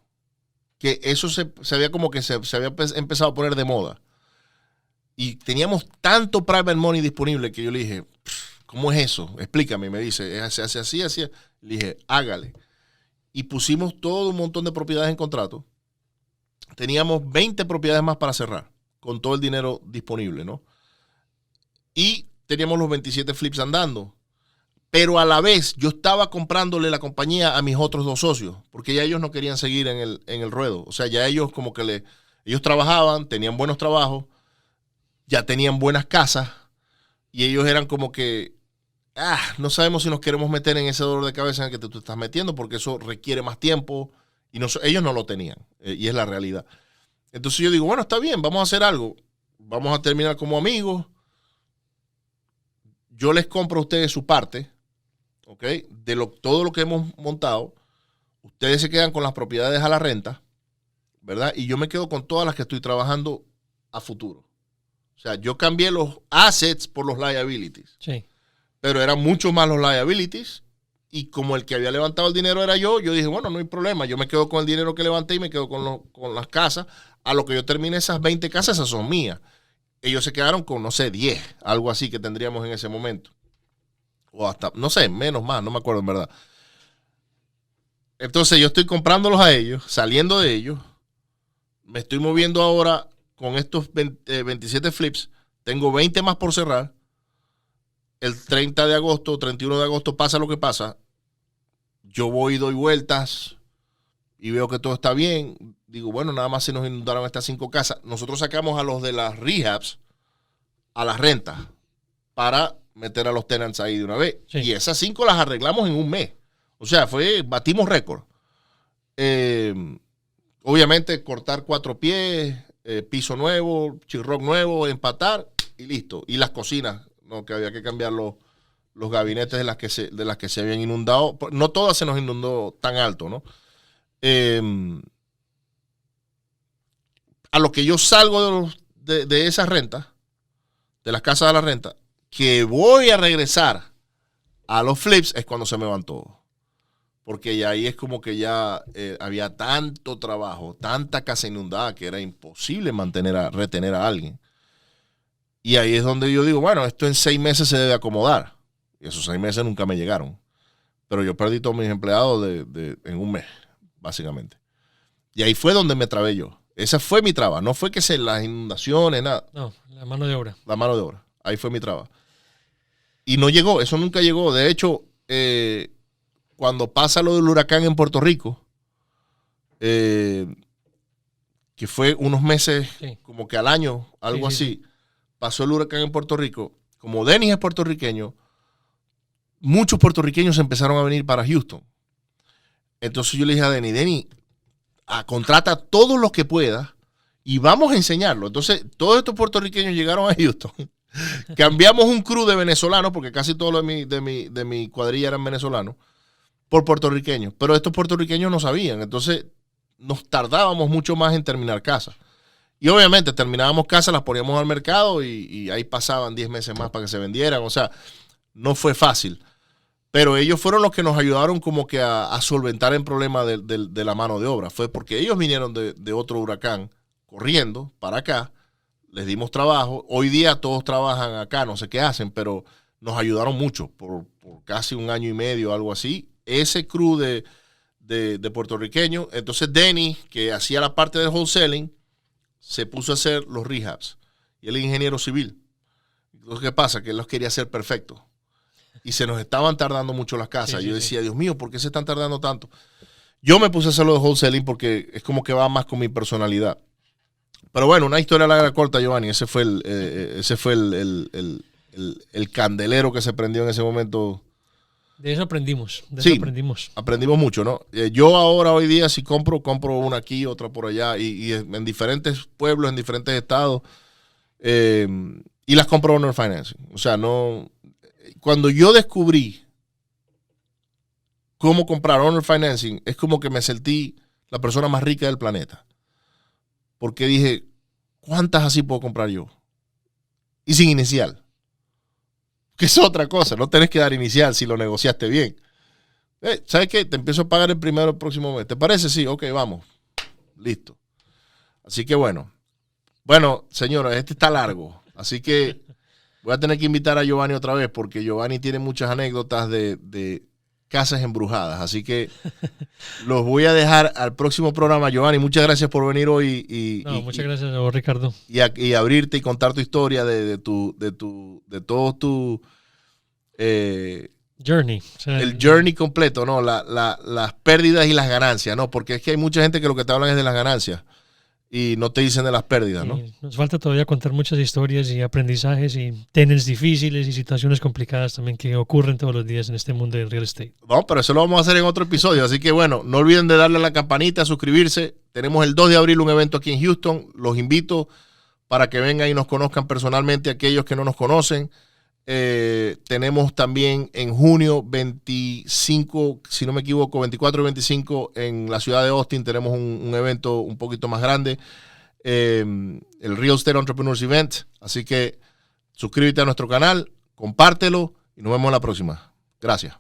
Que eso se había como que se había empezado a poner de moda. Y teníamos tanto private money disponible que yo le dije, ¿cómo es eso? Explícame. Me dice, se hace así, así. Le dije, hágale. Y pusimos todo un montón de propiedades en contrato. Teníamos 20 propiedades más para cerrar, con todo el dinero disponible, ¿no? Y teníamos los 27 flips andando. Pero a la vez yo estaba comprándole la compañía a mis otros 2 socios, porque ya ellos no querían seguir en el ruedo. O sea, ya ellos como que ellos trabajaban, tenían buenos trabajos, ya tenían buenas casas, y ellos eran como que, no sabemos si nos queremos meter en ese dolor de cabeza en el que tú estás metiendo, porque eso requiere más tiempo, y ellos no lo tenían, y es la realidad. Entonces yo digo, bueno, está bien, vamos a hacer algo, vamos a terminar como amigos, yo les compro a ustedes su parte, ¿ok? Todo lo que hemos montado, ustedes se quedan con las propiedades a la renta, ¿verdad? Y yo me quedo con todas las que estoy trabajando a futuro. O sea, yo cambié los assets por los liabilities. Sí. Pero eran mucho más los liabilities. Y como el que había levantado el dinero era yo dije, bueno, no hay problema. Yo me quedo con el dinero que levanté y me quedo con las casas. A lo que yo termine esas 20 casas, esas son mías. Ellos se quedaron con, no sé, 10, algo así que tendríamos en ese momento. O hasta, no sé, menos más, no me acuerdo en verdad. Entonces yo estoy comprándolos a ellos, saliendo de ellos. Me estoy moviendo ahora con estos 27 flips. Tengo 20 más por cerrar. El 30 de agosto, 31 de agosto pasa lo que pasa. Yo voy y doy vueltas y veo que todo está bien. Digo, bueno, nada más se nos inundaron estas 5 casas. Nosotros sacamos a los de las rehabs a las rentas para meter a los tenants ahí de una vez. Sí. Y esas 5 las arreglamos en un mes. O sea, batimos récord. Obviamente cortar 4 pies, piso nuevo, chirroc nuevo, empatar y listo. Y las cocinas, ¿no? Que había que cambiar los gabinetes de las que se habían inundado. No todas se nos inundó tan alto, ¿no? A lo que yo salgo de esas rentas, de las casas de la renta, que voy a regresar a los flips es cuando se me van todos. Porque ya ahí es como que ya había tanto trabajo, tanta casa inundada que era imposible retener a alguien. Y ahí es donde yo digo, bueno, esto en 6 meses se debe acomodar. Y esos 6 meses nunca me llegaron. Pero yo perdí todos mis empleados en un mes, básicamente. Y ahí fue donde me trabé yo. Esa fue mi traba. No fue que las inundaciones, nada. No, la mano de obra. La mano de obra. Ahí fue mi traba. Y no llegó, eso nunca llegó. De hecho, cuando pasa lo del huracán en Puerto Rico, que fue unos meses, Sí. como que al año, algo Sí, sí, así, pasó el huracán en Puerto Rico. Como Denis es puertorriqueño, muchos puertorriqueños empezaron a venir para Houston. Entonces yo le dije a Denis, contrata todos los que puedas y vamos a enseñarlo. Entonces todos estos puertorriqueños llegaron a Houston. Cambiamos un crew de venezolanos, porque casi todos de mi cuadrilla eran venezolanos, por puertorriqueños. Pero estos puertorriqueños no sabían. Entonces nos tardábamos mucho más en terminar casas. Y obviamente terminábamos casas, las poníamos al mercado y ahí pasaban 10 meses más para que se vendieran. O sea, no fue fácil. Pero ellos fueron los que nos ayudaron como que a solventar el problema de la mano de obra. Fue porque ellos vinieron de otro huracán corriendo para acá. Les dimos trabajo. Hoy día todos trabajan acá, no sé qué hacen, pero nos ayudaron mucho por casi 1 año y medio, algo así. Ese crew de puertorriqueños. Entonces Denny, que hacía la parte del wholesaling, se puso a hacer los rehabs. Y él es ingeniero civil. Entonces, ¿qué pasa? Que él los quería hacer perfectos. Y se nos estaban tardando mucho las casas. Sí, Yo sí, decía, Dios mío, ¿por qué se están tardando tanto? Yo me puse a hacerlo de wholesaling porque es como que va más con mi personalidad. Pero bueno, una historia larga corta, Giovanni. Ese fue el candelero que se prendió en ese momento. De eso aprendimos. Sí, aprendimos mucho, ¿no? Yo ahora, hoy día, si compro una aquí, otra por allá, y en diferentes pueblos, en diferentes estados, y las compro owner financing. O sea, no... Cuando yo descubrí cómo comprar owner financing, es como que me sentí la persona más rica del planeta. Porque dije, ¿cuántas así puedo comprar yo? Y sin inicial. Que es otra cosa, no tenés que dar inicial si lo negociaste bien. ¿Sabes qué? Te empiezo a pagar el primero el próximo mes. ¿Te parece? Sí, ok, vamos. Listo. Así que bueno. Bueno, señores, este está largo. Así que voy a tener que invitar a Giovanni otra vez porque Giovanni tiene muchas anécdotas de casas embrujadas. Así que los voy a dejar al próximo programa. Giovanni, muchas gracias por venir hoy. Muchas gracias a vos, Ricardo. Y abrirte y contar tu historia de todo tu... journey. O sea, el journey completo, ¿no? Las pérdidas y las ganancias, ¿no? Porque es que hay mucha gente que lo que te hablan es de las ganancias y no te dicen de las pérdidas, ¿no? Nos falta todavía contar muchas historias y aprendizajes y temas difíciles y situaciones complicadas también que ocurren todos los días en este mundo del real estate. No, pero eso lo vamos a hacer en otro episodio. Así que bueno, no olviden de darle a la campanita, suscribirse. Tenemos el 2 de abril un evento aquí en Houston. Los invito para que vengan y nos conozcan personalmente aquellos que no nos conocen. Tenemos también en junio 25, si no me equivoco, 24 y 25 en la ciudad de Austin tenemos un evento un poquito más grande, el Real Estate Entrepreneurs Event. Así que suscríbete a nuestro canal, compártelo y nos vemos en la próxima. Gracias.